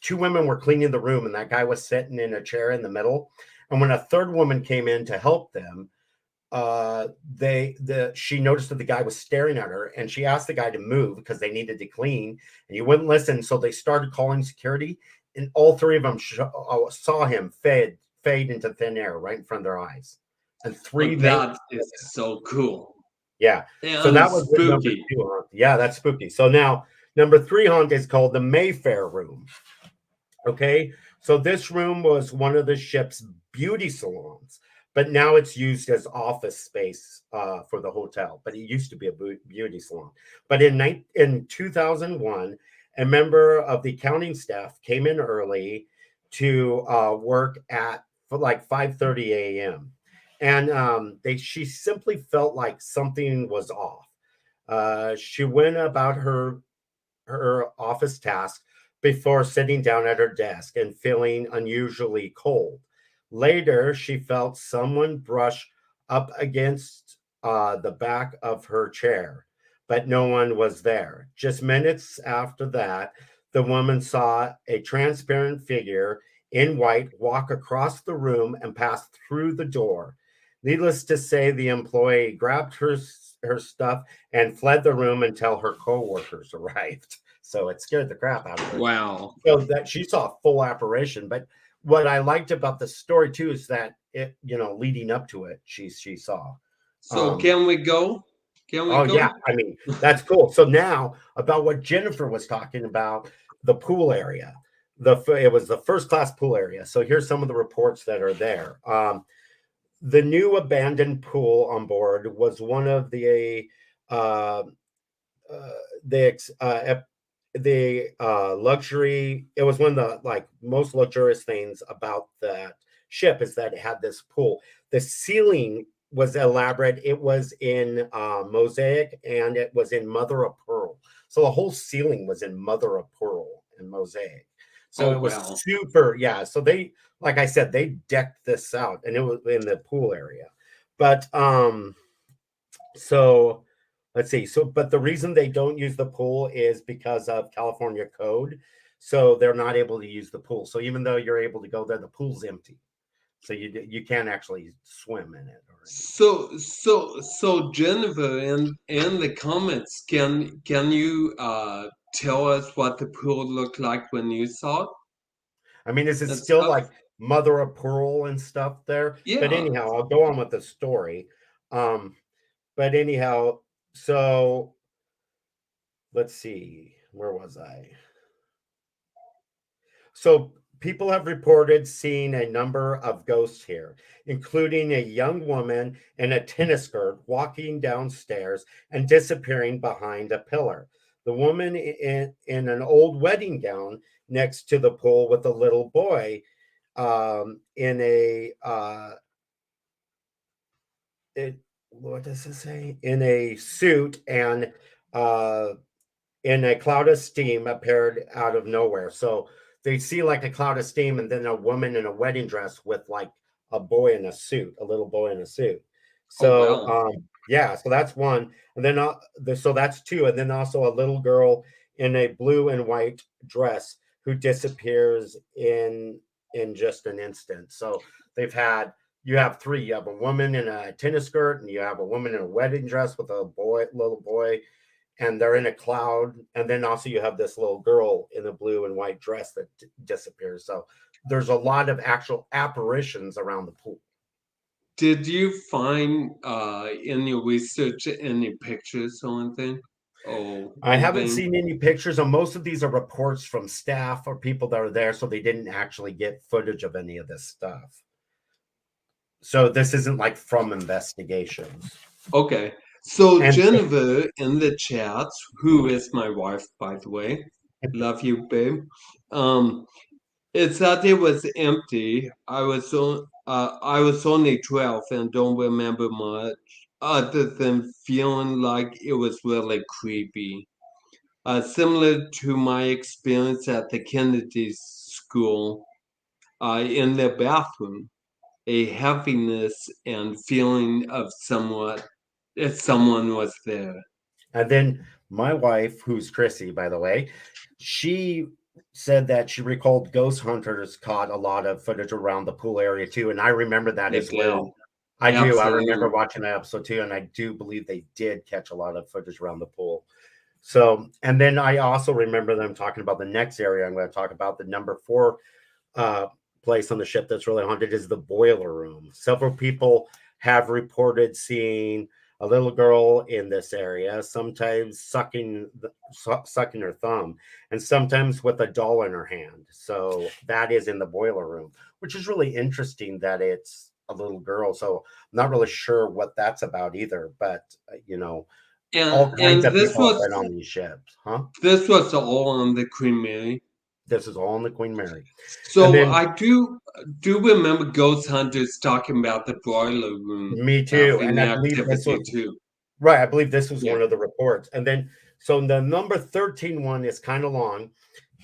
two women were cleaning the room and that guy was sitting in a chair in the middle. And when a third woman came in to help them, she noticed that the guy was staring at her and she asked the guy to move because they needed to clean and he wouldn't listen. So they started calling security and all three of them saw him fade into thin air right in front of their eyes. And three main that is so cool yeah. So and that was the number spooky. two haunt. Yeah, that's spooky. So now number three haunt is called the Mayfair Room. Okay. So this room was one of the ship's beauty salons, but now it's used as office space for the hotel. But it used to be a beauty salon. But in 2001, a member of the accounting staff came in early to work at for like 5:30 a.m. And she simply felt like something was off. She went about her office task before sitting down at her desk and feeling unusually cold. Later, she felt someone brush up against the back of her chair, but no one was there. Just minutes after that, the woman saw a transparent figure in white walk across the room and pass through the door. Needless to say, the employee grabbed her stuff and fled the room until her coworkers arrived. So it scared the crap out of her. Wow. So that she saw a full apparition. But what I liked about the story too is that it, leading up to it, she saw. So Um, can we go? Can we oh yeah, go? I mean that's cool. So now about what Jennifer was talking about, the pool area. It was the first class pool area. So here's some of the reports that are there. The new abandoned pool on board was one of uh, uh, the luxury. It was one of the most luxurious things about that ship is that it had this pool. The ceiling was elaborate. It was in mosaic and it was in mother of pearl. So the whole ceiling was in mother of pearl and mosaic. So Oh it was wow. super, yeah. So they, like I said, they decked this out and it was in the pool area. But so let's see. So, but the reason they don't use the pool is because of California code. So they're not able to use the pool. So even though you're able to go there, the pool's empty. So you can't actually swim in it or anything. So Jennifer, in the comments, can you tell us what the pool looked like when you saw it I mean, is it and still stuff? like mother of pearl and stuff there? But Yeah. anyhow, I'll go on with the story. Um, but anyhow, so let's see, where was I? So people have reported seeing a number of ghosts here, including a young woman in a tennis skirt walking downstairs and disappearing behind a pillar. The woman in an old wedding gown next to the pool with a little boy in a what does it say? In a suit and uh, in a cloud of steam appeared out of nowhere. So they see like a cloud of steam and then a woman in a wedding dress with like a boy in a suit, a little boy in a suit. Oh So wow. yeah, so that's one. And then so that's two. And then also a little girl in a blue and white dress who disappears in just an instant. So they've had you have three. You have a woman in a tennis skirt, and you have a woman in a wedding dress with a little boy, and they're in a cloud. And then also you have this little girl in a blue and white dress that disappears. So there's a lot of actual apparitions around the pool. Did you find in your research any pictures or anything? Oh, I haven't anything? seen any pictures, and most of these are reports from staff or people that are there, so they didn't actually get footage of any of this stuff. So this isn't like from investigations. Okay. So And Jennifer in the chat, who is my wife, by the way, love you, babe. Um, it said it was empty. I was only 12 and don't remember much, other than feeling like it was really creepy. Similar to my experience at the Kennedy School, in the bathroom, a heaviness and feeling of somewhat if someone was there. And then my wife, who's Krissi, by the way, she said that she recalled ghost hunters caught a lot of footage around the pool area too. And I remember that They as did. well. I do. I remember Absolutely. watching that episode too. And I do believe they did catch a lot of footage around the pool. So, and then I also remember them talking about the next area I'm going to talk about. The number four uh, place on the ship that's really haunted is the boiler room. Several people have reported seeing a little girl in this area, sometimes sucking her thumb, and sometimes with a doll in her hand. So that is in the boiler room, which is really interesting that it's a little girl. So I'm not really sure what that's about either. But all kinds And of people have been on these ships, huh? this was all on the Queen Mary. This is all in the Queen Mary, and So then I do remember ghost hunters talking about the boiler room me too. And having I believe this activity was too. right. I believe this was Yeah. one of the reports. And then, so the number 13 one is kind of long.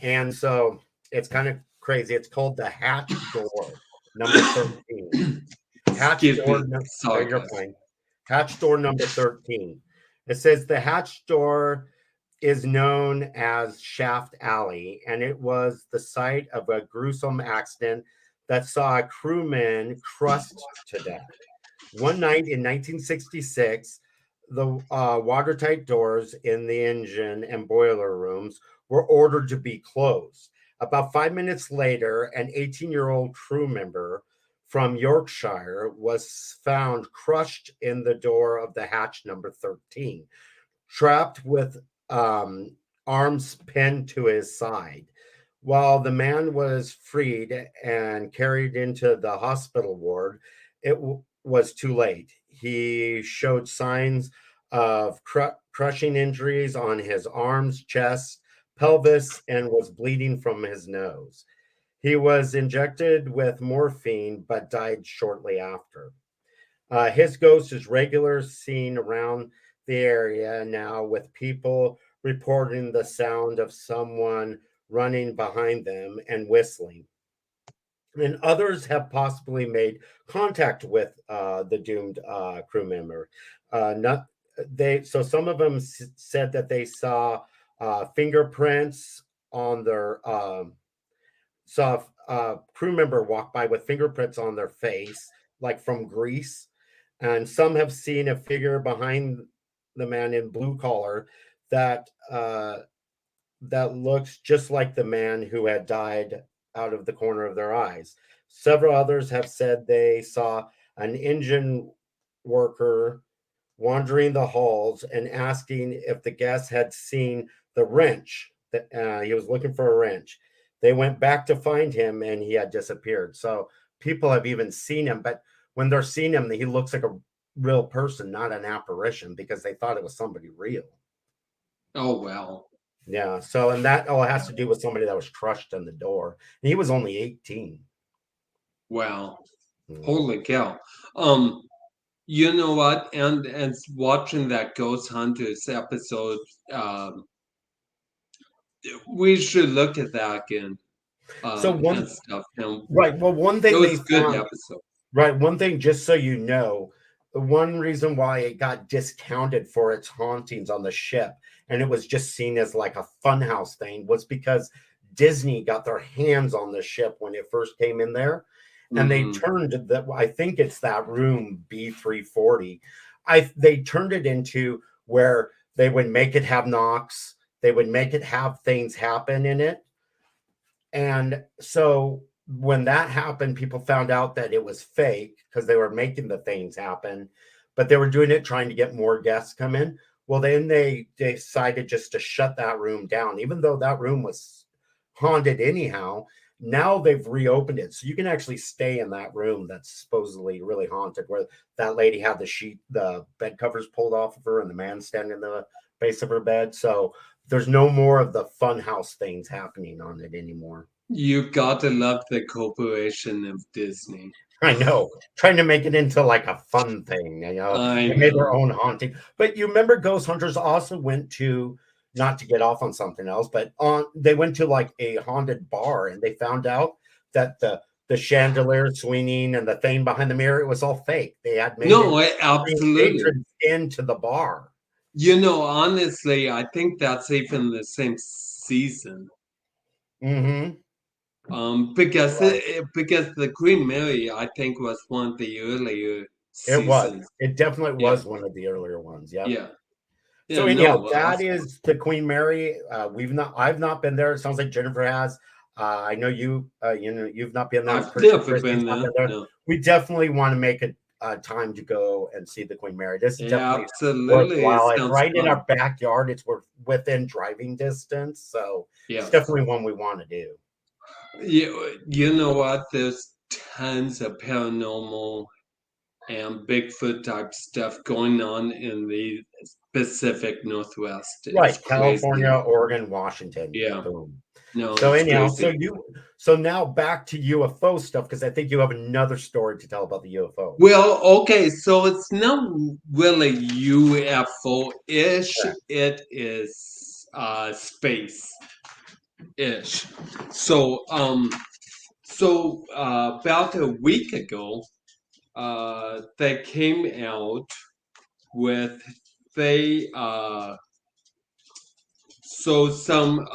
And so it's kind of crazy. It's called the hatch door. number 13. Hatch Excuse door, me. there Sorry, you're guys. fine. Hatch door number 13. It says the hatch door is known as Shaft Alley, and it was the site of a gruesome accident that saw a crewman crushed to death. One night in 1966, the watertight doors in the engine and boiler rooms were ordered to be closed. About 5 minutes later, an 18-year-old crew member from Yorkshire was found crushed in the door of the hatch number 13, trapped with um, arms pinned to his side. While the man was freed and carried into the hospital ward, was too late. He showed signs of crushing injuries on his arms, chest, pelvis, and was bleeding from his nose. He was injected with morphine but died shortly after. His ghost is regular seen around the area now, with people reporting the sound of someone running behind them and whistling. And others have possibly made contact with the doomed crew member. Not they. So some of them said that they saw fingerprints on their saw a crew member walk by with fingerprints on their face, like from grease, and some have seen a figure behind the man in blue collar that that looks just like the man who had died out of the corner of their eyes. Several others have said they saw an engine worker wandering the halls and asking if the guests had seen the wrench. That he was looking for a wrench. They went back to find him, and he had disappeared. So people have even seen him, but when they're seeing him, he looks like a real person, not an apparition, because they thought it was somebody real. Oh, well. Yeah. So, and that all has to do with somebody that was crushed in the door. And he was only 18. Wow. Mm. Holy cow. You know what? And watching that Ghost Hunters episode, we should look at that again, So and one stuff. And right. Well, one it thing they was a good found, episode. right. One thing, just so you know, the one reason why it got discounted for its hauntings on the ship, and it was just seen as like a funhouse thing, was because Disney got their hands on the ship when it first came in there, and they Hmm. turned that. I think it's that room B340. They turned it into where they would make it have knocks. They would make it have things happen in it. And so when that happened, people found out that it was fake because they were making the things happen, but they were doing it trying to get more guests come in. Well, then they decided just to shut that room down, even though that room was haunted anyhow. Now they've reopened it, so you can actually stay in that room that's supposedly really haunted, where that lady had the bed covers pulled off of her, and the man standing in the base of her bed. So there's no more of the fun house things happening on it anymore. You gotta love the corporation of Disney. I know, trying to make it into like a fun thing, I they made their know. own haunting. But you remember Ghost Hunters also went to, not to get off on something else, but on they went to like a haunted bar, and they found out that the chandelier swinging and the thing behind the mirror, it was all fake. They had made it No, absolutely. patrons into the bar. You know, honestly, I think that's even the same season. Mm-hmm. Because the Queen Mary, I think, was one of the earlier It was. seasons. It definitely Yeah, was one of the earlier ones. Yep. yeah, yeah. So anyhow, No, that awesome. is the Queen Mary. I've not been there. It sounds like Jennifer has. I know you've not been there. I'm I've pretty sure never Christy's been not there. been there. No, We definitely want to make a time to go and see the Queen Mary. This is definitely absolutely. It worthwhile. It's sounds right in fun. our backyard. It's within driving distance, so it's Yes. definitely one we want to do. You know what? There's tons of paranormal and Bigfoot type stuff going on in the Pacific Northwest. It's Right, crazy. California, Oregon, Washington. Yeah. Boom. No, So it's anyhow, crazy. so now back to UFO stuff, because I think you have another story to tell about the UFO. Well, okay, so it's not really UFO-ish. It is space-ish. So So about a week ago, they came out with they so some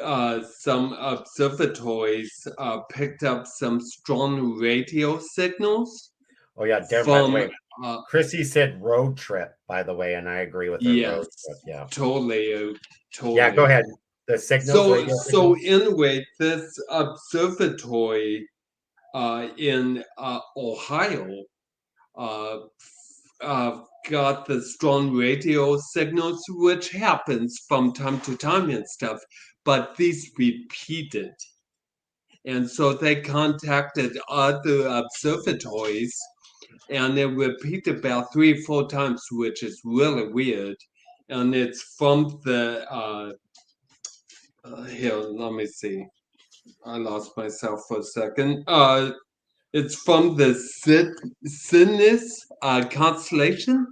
observatories picked up some strong radio signals Oh yeah, by the from way, Krissi said road trip, by the way, and I agree with her. yes, Road trip. Yeah. totally, Yeah, go totally. ahead. The signals, So radio signals. anyway, this observatory in Ohio uh, got the strong radio signals, which happens from time to time and stuff, but these repeated. And so they contacted other observatories and they repeated about 3 or 4 times, which is really weird. And it's from the, here, let me see. I lost myself for a second. It's from the Cygnus constellation,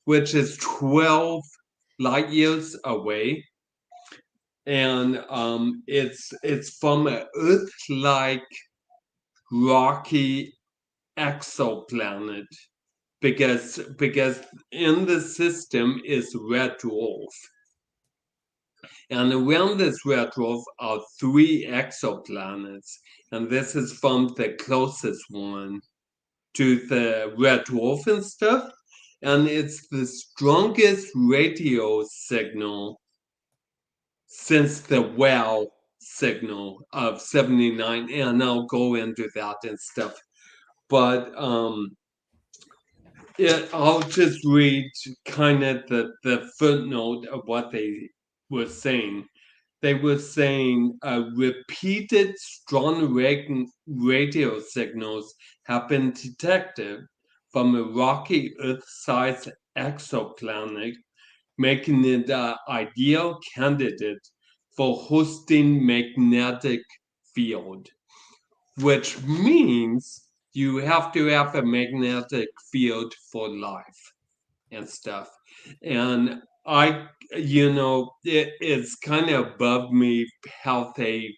which is 12 light years away, and it's from an Earth-like rocky exoplanet because in the system is red dwarf, and around this red dwarf are 3 exoplanets, and this is from the closest one to the red dwarf and stuff, and it's the strongest radio signal since the WOW signal of 79, and I'll go into that and stuff. But I'll just read kind of the footnote of what they were saying. They were saying repeated strong radio signals have been detected from a rocky Earth-sized exoplanet, making it an ideal candidate for hosting magnetic field, which means you have to have a magnetic field for life and stuff. And it's kind of above me how they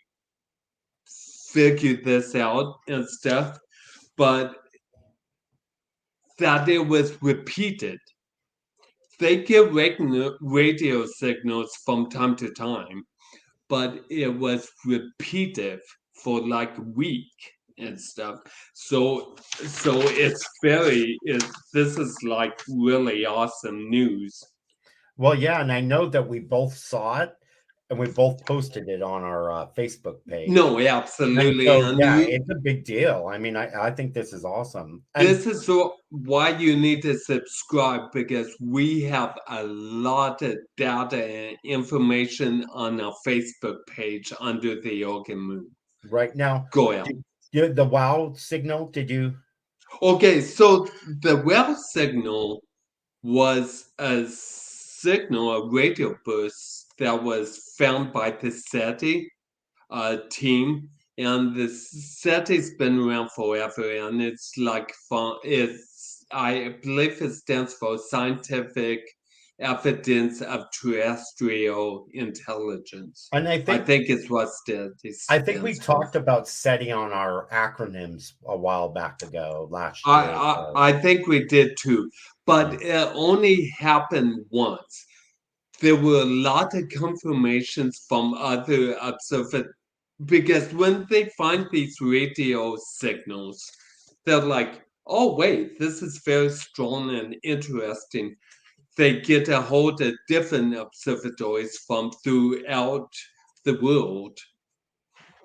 figured this out and stuff, but that it was repeated. They give radio signals from time to time, but it was repeated for like a week and stuff. So this is like really awesome news. Well, yeah, and I know that we both saw it, and we both posted it on our Facebook page. No, And absolutely. so, And yeah, you it's a big deal. I mean, I think this is awesome. And this is why you need to subscribe because we have a lot of data and information on our Facebook page under the Organ Moon. right now, Go ahead. the wow signal, did you? Okay, so the well signal was a signal, a radio burst that was found by the SETI team, and the SETI's been around forever, and it's like it's I believe it stands for Scientific Evidence of Terrestrial Intelligence. And I think it's what SETI I think we stands for. talked about SETI on our acronyms a while back ago, last I, year. So, I think we did too, but yeah. it only happened once. There were a lot of confirmations from other observers because when they find these radio signals, they're like, oh, wait, this is very strong and interesting. They get a hold of different observatories from throughout the world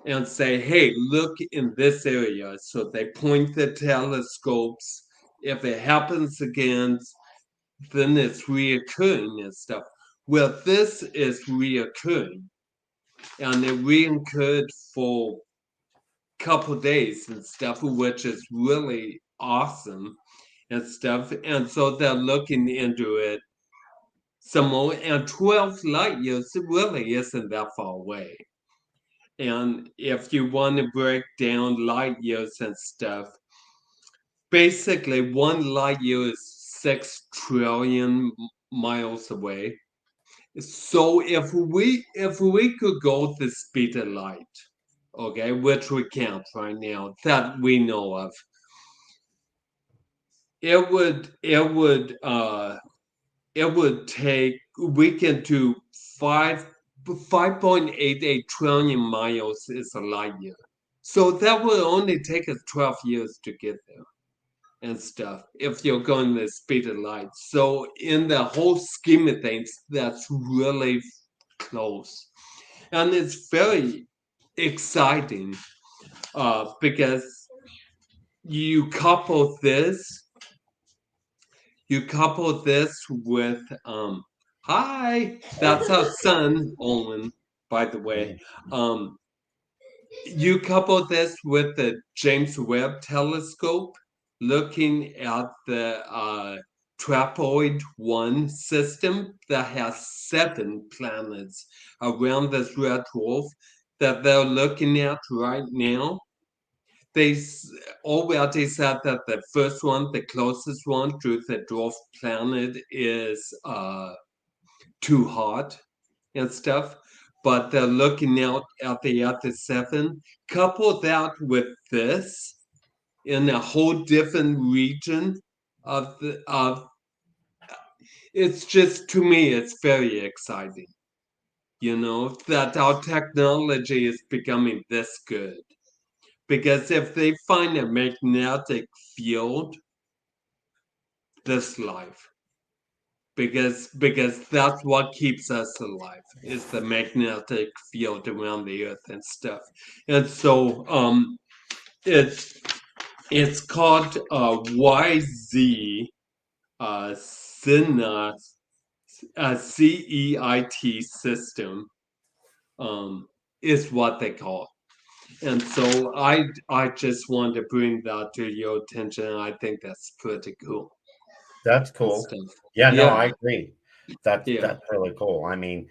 and say, hey, look in this area. So they point the telescopes. If it happens again, then it's reoccurring and stuff. Well, this is reoccurring, and it reoccurred for a couple days and stuff, which is really awesome and stuff. And so they're looking into it some more. And 12 light years really isn't that far away. And if you want to break down light years and stuff, basically 1 light year is 6 trillion miles away. So if we could go the speed of light, okay, which we can't right now that we know of. It would take, we can do 5.88 trillion miles is a light year. So that will only take us 12 years to get there and stuff if you're going the speed of light. So in the whole scheme of things, that's really close. And it's very exciting because you couple this with hi, that's our son Owen, by the way. You couple this with the James Webb telescope looking at the Trapezoid 1 system that has 7 planets around this red dwarf that they're looking at right now. They already said that the first one, the closest one to the dwarf planet, is too hot and stuff, but they're looking out at the other 7. Couple that with this in a whole different region of it's just, to me, it's very exciting, that our technology is becoming this good. Because if they find a magnetic field, this life. Because that's what keeps us alive, is the magnetic field around the earth and stuff. And so it's called YZ CEIT system, is what they call it. And so I just want to bring that to your attention. I think that's pretty cool. That's cool. Yeah, no, I Yeah, agree. That's yeah. that's really cool. I mean,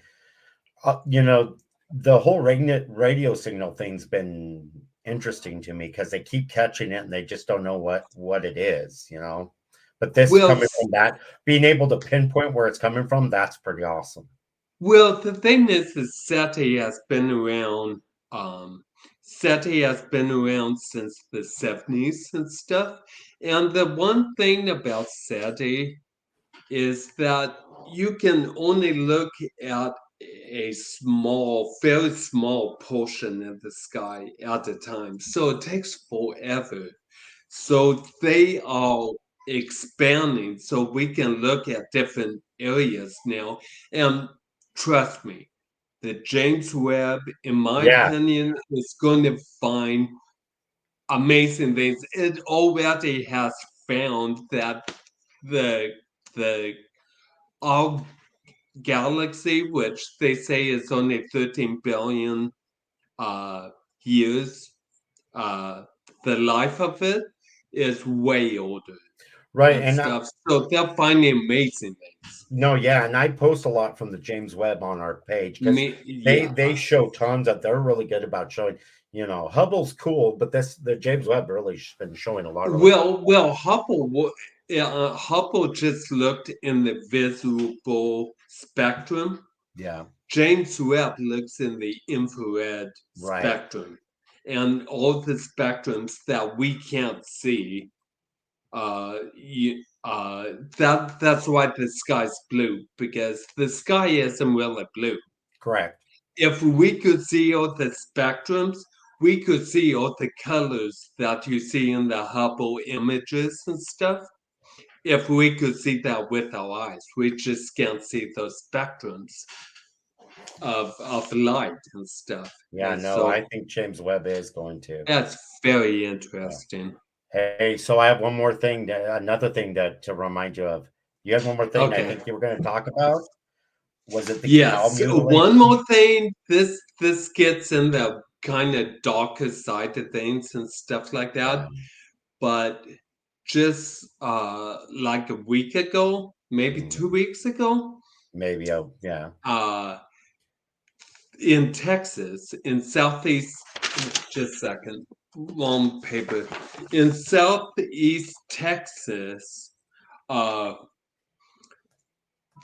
you know, the whole radio signal thing's been interesting to me because they keep catching it and they just don't know what it is, you know. But this Well, coming from that, being able to pinpoint where it's coming from, that's pretty awesome. well, the thing is SETI has been around. SETI has been around since the 70s and stuff. And the one thing about SETI is that you can only look at a very small portion of the sky at a time. So it takes forever. So they are expanding so we can look at different areas now. And trust me, the James Webb, in my Yeah, opinion, is going to find amazing things. It already has found that the the our galaxy, which they say is only 13 billion uh, years, uh, the life of it is way older right. and And stuff. So they're finding amazing things. no, yeah, and I post a lot from the James Webb on our page because they Yeah. they show tons of. They're really good about showing. You know, Hubble's cool, but the James Webb really been showing a lot of really. Well, Hubble just looked in the visible spectrum. Yeah, James Webb looks in the infrared right. spectrum, and all the spectrums that we can't see. That's why the sky's blue, because the sky isn't really blue. Correct. If we could see all the spectrums, we could see all the colors that you see in the Hubble images and stuff. If we could see that with our eyes, we just can't see those spectrums of light and stuff. Yeah, And no, I so think James Webb is going to. that's very Yeah. interesting. Hey, so I have one more thing, another thing to remind you of. You had one more thing I Okay. think you were going to talk about. Was it the cow Yes. One mutilation? more thing. This gets in the kind of darker side of things and stuff like that. Yeah, But just like a week ago, maybe mhm. 2 weeks ago, Maybe. Oh, yeah. uh, in Texas, in southeast, just a second, wrong paper. In southeast Texas, uh,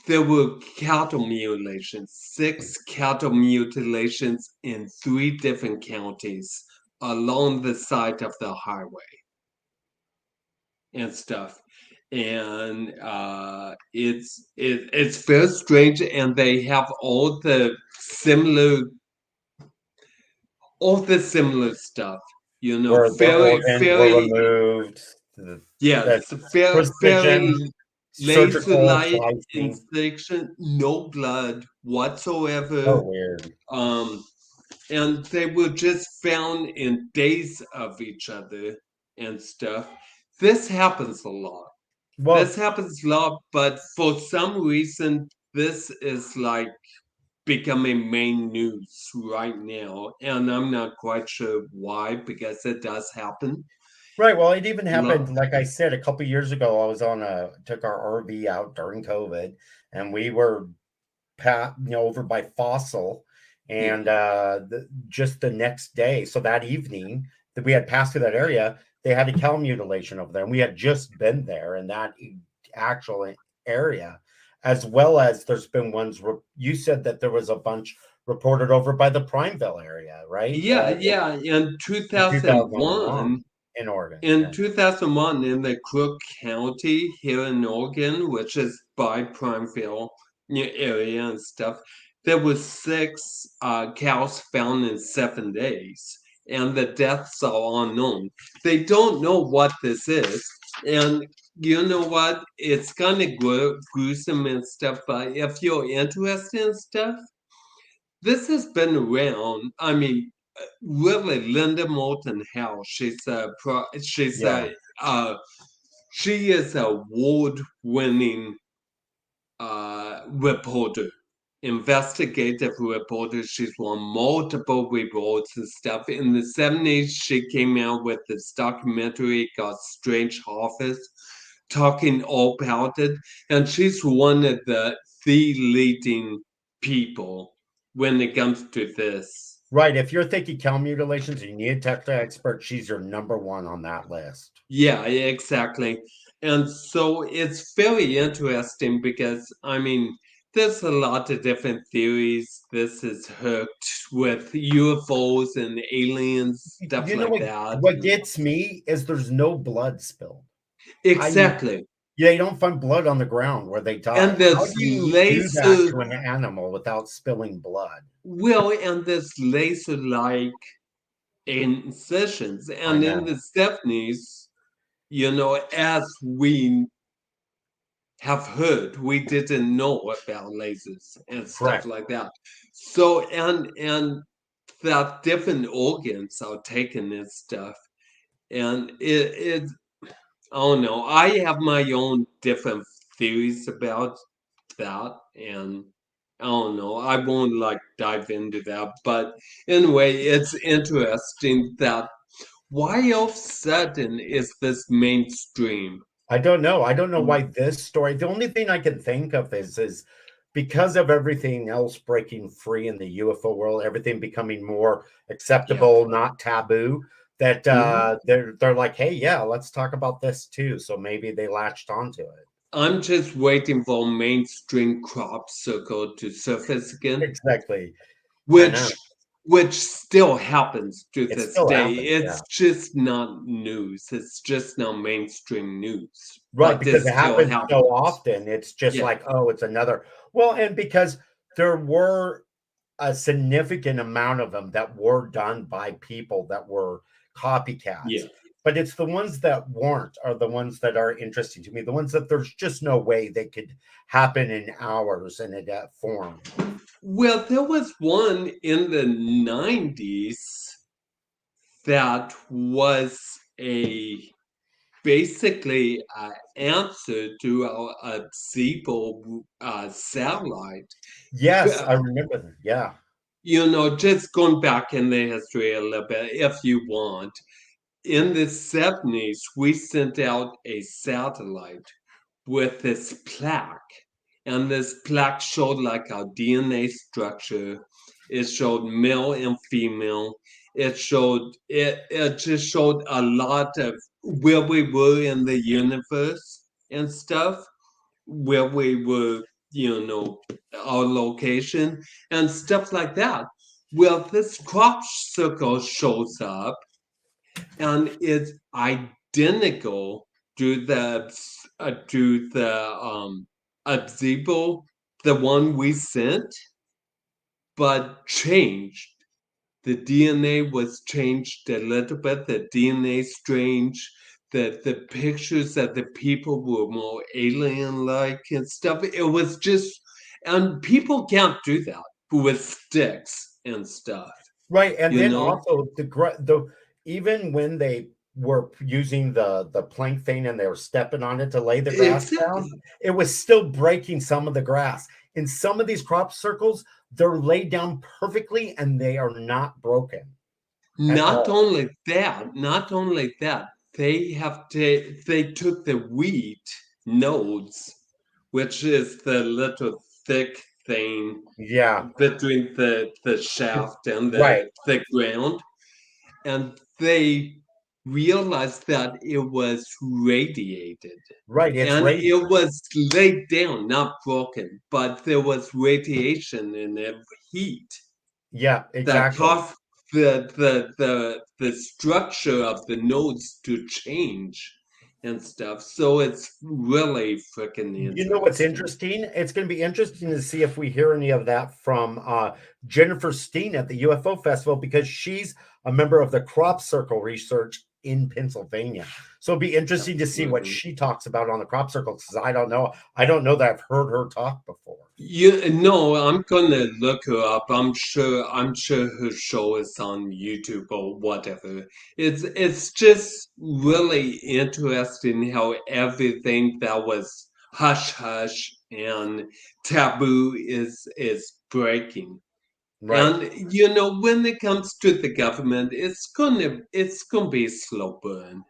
there were cattle mutilations, 6 cattle mutilations in 3 different counties along the side of the highway and stuff. And it's very strange, and they have all the similar stuff, Where the very, organs were very, removed, the yes, very, precision very surgical laser-like slicing. incision, no blood So whatsoever. weird. Um, and they were just found in days of each other and stuff. This happens a lot. Well, This happens a lot, but for some reason, this is like becoming main news right now, and I'm not quite sure why, because it does happen. right. Well, it even Lo- happened, like I said, a couple years ago. I was took our RV out during COVID, and we were over by Fossil, Yeah, and just the next day, so that evening that we had passed through that area, they had a cow mutilation over there, and we had just been there in that actual area, as well as there's been ones where you said that there was a bunch reported over by the Primeville area, right? yeah, yeah. In In 2001 2001, in Oregon. in Yeah. 2001, in the Crook County here in Oregon, which is by Primeville area and stuff, there was 6 cows found in 7 days, and the deaths are unknown. They don't know what this is, and you know what? It's kind of gruesome and stuff, but if you're interested in stuff, this has been around. I mean, really, Linda Moulton Howe. Yeah. She is a award-winning reporter, investigative reporter. She's won multiple rewards and stuff. In the 70s, she came out with this documentary called Strange Harvest, talking all about it. And she's one of the leading people when it comes to this. Right. If you're thinking cow mutilations and you need a technical expert, she's your number one on that list. Yeah, exactly. And so it's very interesting because, I mean, there's a lot of different theories. This is hooked with UFOs and aliens, stuff You know like that. what gets me is there's no blood spilled. I Exactly. They don't find blood on the ground where they And died. How this do you do that laser, to an animal without spilling blood? and this laser-like incisions. I And in know. the 70s, as we have heard, we didn't know about lasers and stuff Correct. like that. So and that different organs are taken and stuff, and it I don't know. I have my own different theories about that, and I don't know. I won't like dive into that, but anyway, it's interesting that why all of a sudden is this mainstream? I don't know. I don't know why this story. The only thing I can think of is because of everything else breaking free in the UFO world, everything becoming more Yeah. acceptable, not taboo. That Mhm. they're like, hey, yeah, let's talk about this too. So maybe they latched onto it. I'm just waiting for mainstream crop circle to surface again, Exactly. I know. which which still happens to It this still day. happens. Yeah. It's just not news. It's just not mainstream news. Right, But because this it still happens so happens. often. It's just Yeah, like, oh, it's another. Well, and because there were a significant amount of them that were done by people that were copycats. yeah. But it's the ones that weren't are the ones that are interesting to me. The ones that there's just no way they could happen in hours in a form. Well, there was one in the 90s that was a basically an answer to a Zeeble satellite. Yes, I But, remember them. Yeah. just going back in the history a little bit, if you want, in the 70s, we sent out a satellite with this plaque. And this plaque showed like our DNA structure. It showed male and female. It just showed a lot of where we were in the universe and stuff, where we were our location and stuff like that. Well, this crop circle shows up and it's identical to the Abzibo, the one we sent, but changed. The DNA was changed a little bit. The DNA strange. The pictures of the people were more alien-like and stuff. It was just, and people can't do that with sticks and stuff. Right, and You then know also the even when they were using the plank thing and they were stepping on it to lay the grass down, exactly. it was still breaking some of the grass. In some of these crop circles, they're laid down perfectly and they are not broken at Not all. only that, they took the wheat nodes, which is the little thick thing Yeah, between the shaft and right, the ground, and they realized that it was radiated. right. It's And right. it was laid down, not broken, but there was radiation and heat Yeah, that exactly. caused the structure of the nodes to change and stuff. So it's really freaking You know what's interesting. interesting? It's going to be interesting to see if we hear any of that from Jennifer Steen at the UFO Festival because she's a member of the Crop Circle Research in Pennsylvania. So it'll be interesting to see what Absolutely. she talks about on the Crop Circle because I don't know. I don't know that I've heard her talk before. I'm gonna look her up. I'm sure her show is on YouTube or whatever. It's just really interesting how everything that was hush hush and taboo is breaking. Right, And when it comes to the government, it's gonna be a slow burn.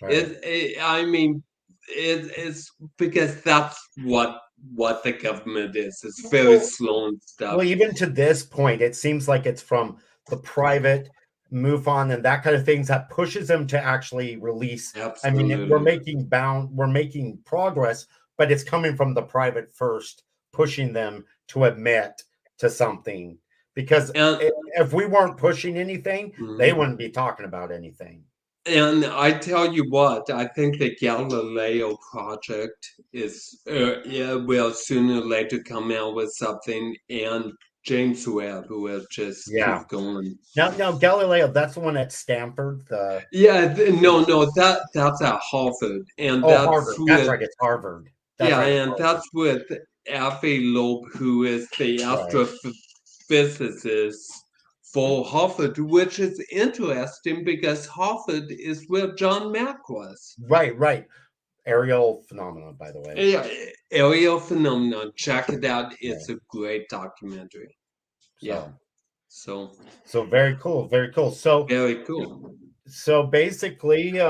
right. I mean, it's because that's what the government is. It's very Well, slow and well, stuff. even to this point, it seems like it's from the private MUFON and that kind of things that pushes them to actually release. I mean, Absolutely. we're making progress, but it's coming from the private first, pushing them to admit to something. Because And if we weren't pushing anything, they mhm. wouldn't be talking about anything. and I tell you what, I think the Galileo project is yeah, will sooner or later come out with something, and James Webb will just Yeah. keep going. Now Galileo, that's the one at Stanford. The Yeah, no, that's at Harvard, and Oh, that's Harvard. That's with right. It's Harvard. That's yeah, right. It's and Harvard. that's with Avi Loeb, who is the Right. astrophysicist for Harvard, which is interesting because Harvard is where John Mack was. Right. Right. Aerial phenomenon, by the way. Yeah, Aerial Phenomenon. Check it out. Yeah. It's a great documentary. Yeah. So So so very cool. Very cool. So very cool. basically,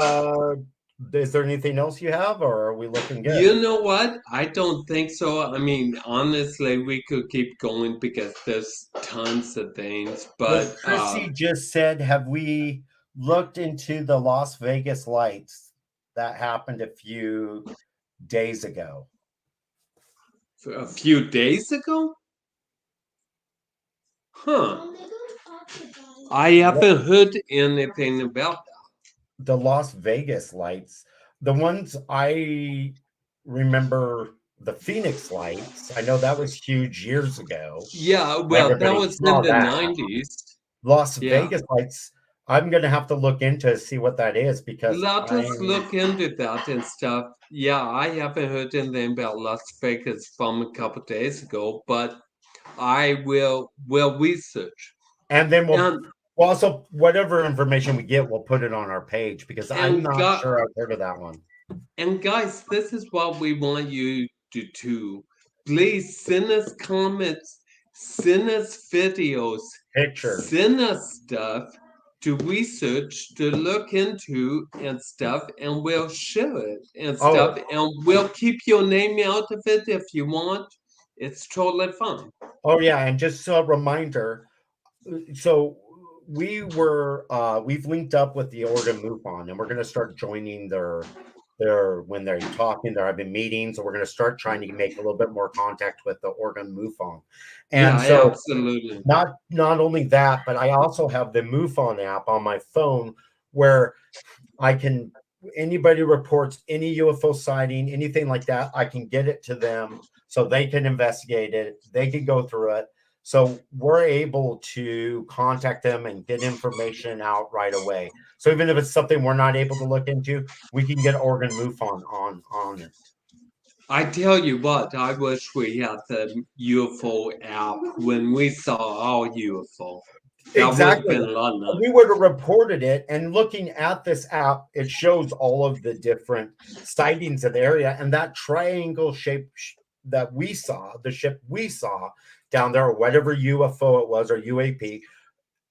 is there anything else you have, or are we looking good? You know what? I don't think so. I mean, honestly, we could keep going because there's tons of things, Well, but Krissi just said, have we looked into the Las Vegas lights that happened a few days ago? a few days ago? Huh. I What haven't heard anything about the Las Vegas lights, the ones I remember, the Phoenix lights. I know that was huge years ago. that. Yeah, well, that Everybody was in saw the that. 90s. Las Yeah. Vegas lights, I'm gonna have to look into see what that is because Let I us look into that and stuff. Yeah, I haven't heard anything about Las Vegas from a couple days ago, but I will research. and then And we'll also whatever information we get, we'll put it on our page because I'm and not got sure I've heard of that one. And guys, this is what we want you to do. Please send us comments, send us videos, Pictures. send us stuff to research, to look into and stuff, and we'll share it and Oh, stuff, and we'll keep your name out of it if you want. It's totally fine. oh yeah, and just a reminder, so we've linked up with the Oregon MUFON and we're gonna start joining their when they're talking, they're having meetings, and we're going to start trying to make a little bit more contact with the Oregon MUFON. And Yeah, so absolutely. not only that, but I also have the MUFON app on my phone where I can, anybody reports any UFO sighting, anything like that, I can get it to them so they can investigate it. They can go through it. So we're able to contact them and get information out right away. So even if it's something we're not able to look into, we can get Oregon MUFON on it. I tell you what, I wish we had the UFO app when we saw our UFO. That would have Exactly. been a lot nicer. We would have reported it. And looking at this app, it shows all of the different sightings of the area. And that triangle shape that we saw, the ship we saw down there, or whatever UFO it was, or UAP,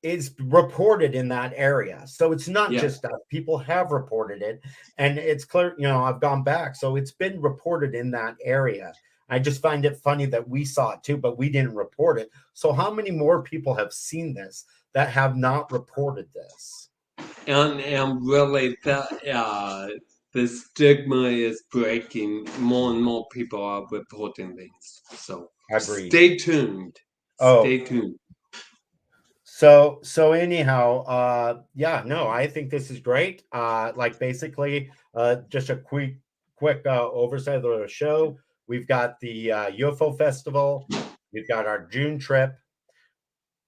is reported in that area. So it's not just us. People have reported it. And it's clear, I've gone back. So it's been reported in that area. I just find it funny that we saw it too, but we didn't report it. So how many more people have seen this that have not reported this? And really, that the stigma is breaking. More and more people are reporting things. So Agreed. stay tuned. Oh, Stay tuned. so anyhow, I think this is great. Like basically, just a quick oversight of the show. We've got the UFO Festival. We've got our June trip.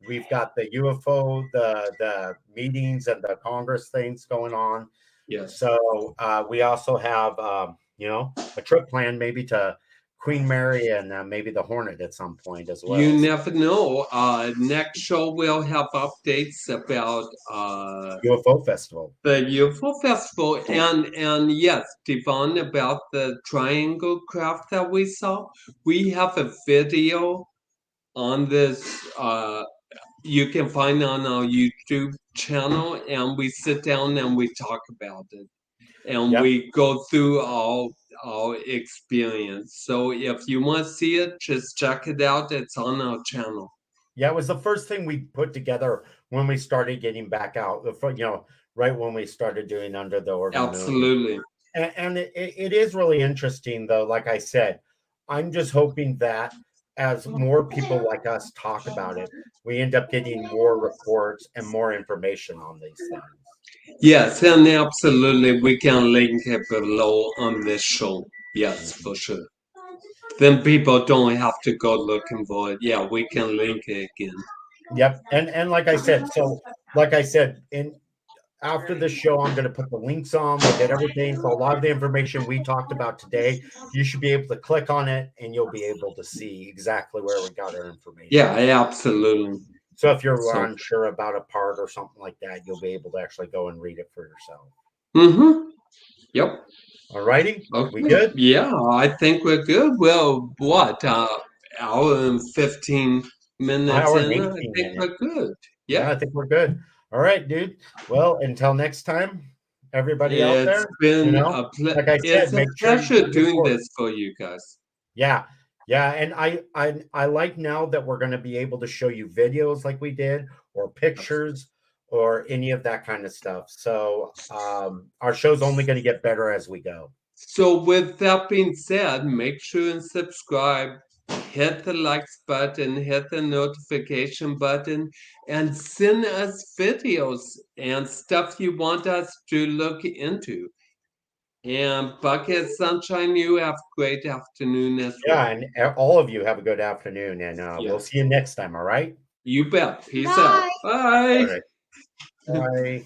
We've got the UFO, the meetings and the Congress things going on. Yes. So we also have, a trip planned maybe to Queen Mary and maybe the Hornet at some point as well. You never know. Next show we'll have updates about UFO Festival. the UFO Festival, and yes, Devon, about the triangle craft that we saw. We have a video on this. You can find on our YouTube channel, and we sit down and we talk about it, and we go through our experience. So if you want to see it, just check it out. It's on our channel. Yeah, it was the first thing we put together when we started getting back out. Right when we started doing Under the Oregon Moon. Absolutely. And it is really interesting, though. Like I said, I'm just hoping that as more people like us talk about it, we end up getting more reports and more information on these things. Yes, and absolutely, we can link it below on this show. Yes, for sure. Then people don't have to go looking for it. Yeah, we can link it again. Yep, and like I said, in after the show, I'm going to put the links on. We'll get everything. So a lot of the information we talked about today, you should be able to click on it, and you'll be able to see exactly where we got our information. Yeah, absolutely. So if you're unsure about a part or something like that, you'll be able to actually go and read it for yourself. Mm-hmm. Yep. All righty. Okay. We good? Yeah, I think we're good. Well, what? Hour and 15 minutes Hour and in, 18 I think minutes. we're good. Yeah, I think we're good. All right, dude. Well, until next time, everybody out there. It's been like I said, a pleasure doing this for you guys. Yeah. Yeah, and I like now that we're going to be able to show you videos like we did, or pictures, or any of that kind of stuff. So our show's only going to get better as we go. So with that being said, make sure and subscribe, hit the likes button, hit the notification button, and send us videos and stuff you want us to look into. And Bucket Sunshine, you have a great afternoon as well. Yeah, and all of you have a good afternoon, and we'll see you next time, all right? You bet. Peace out. Bye. All right. Bye.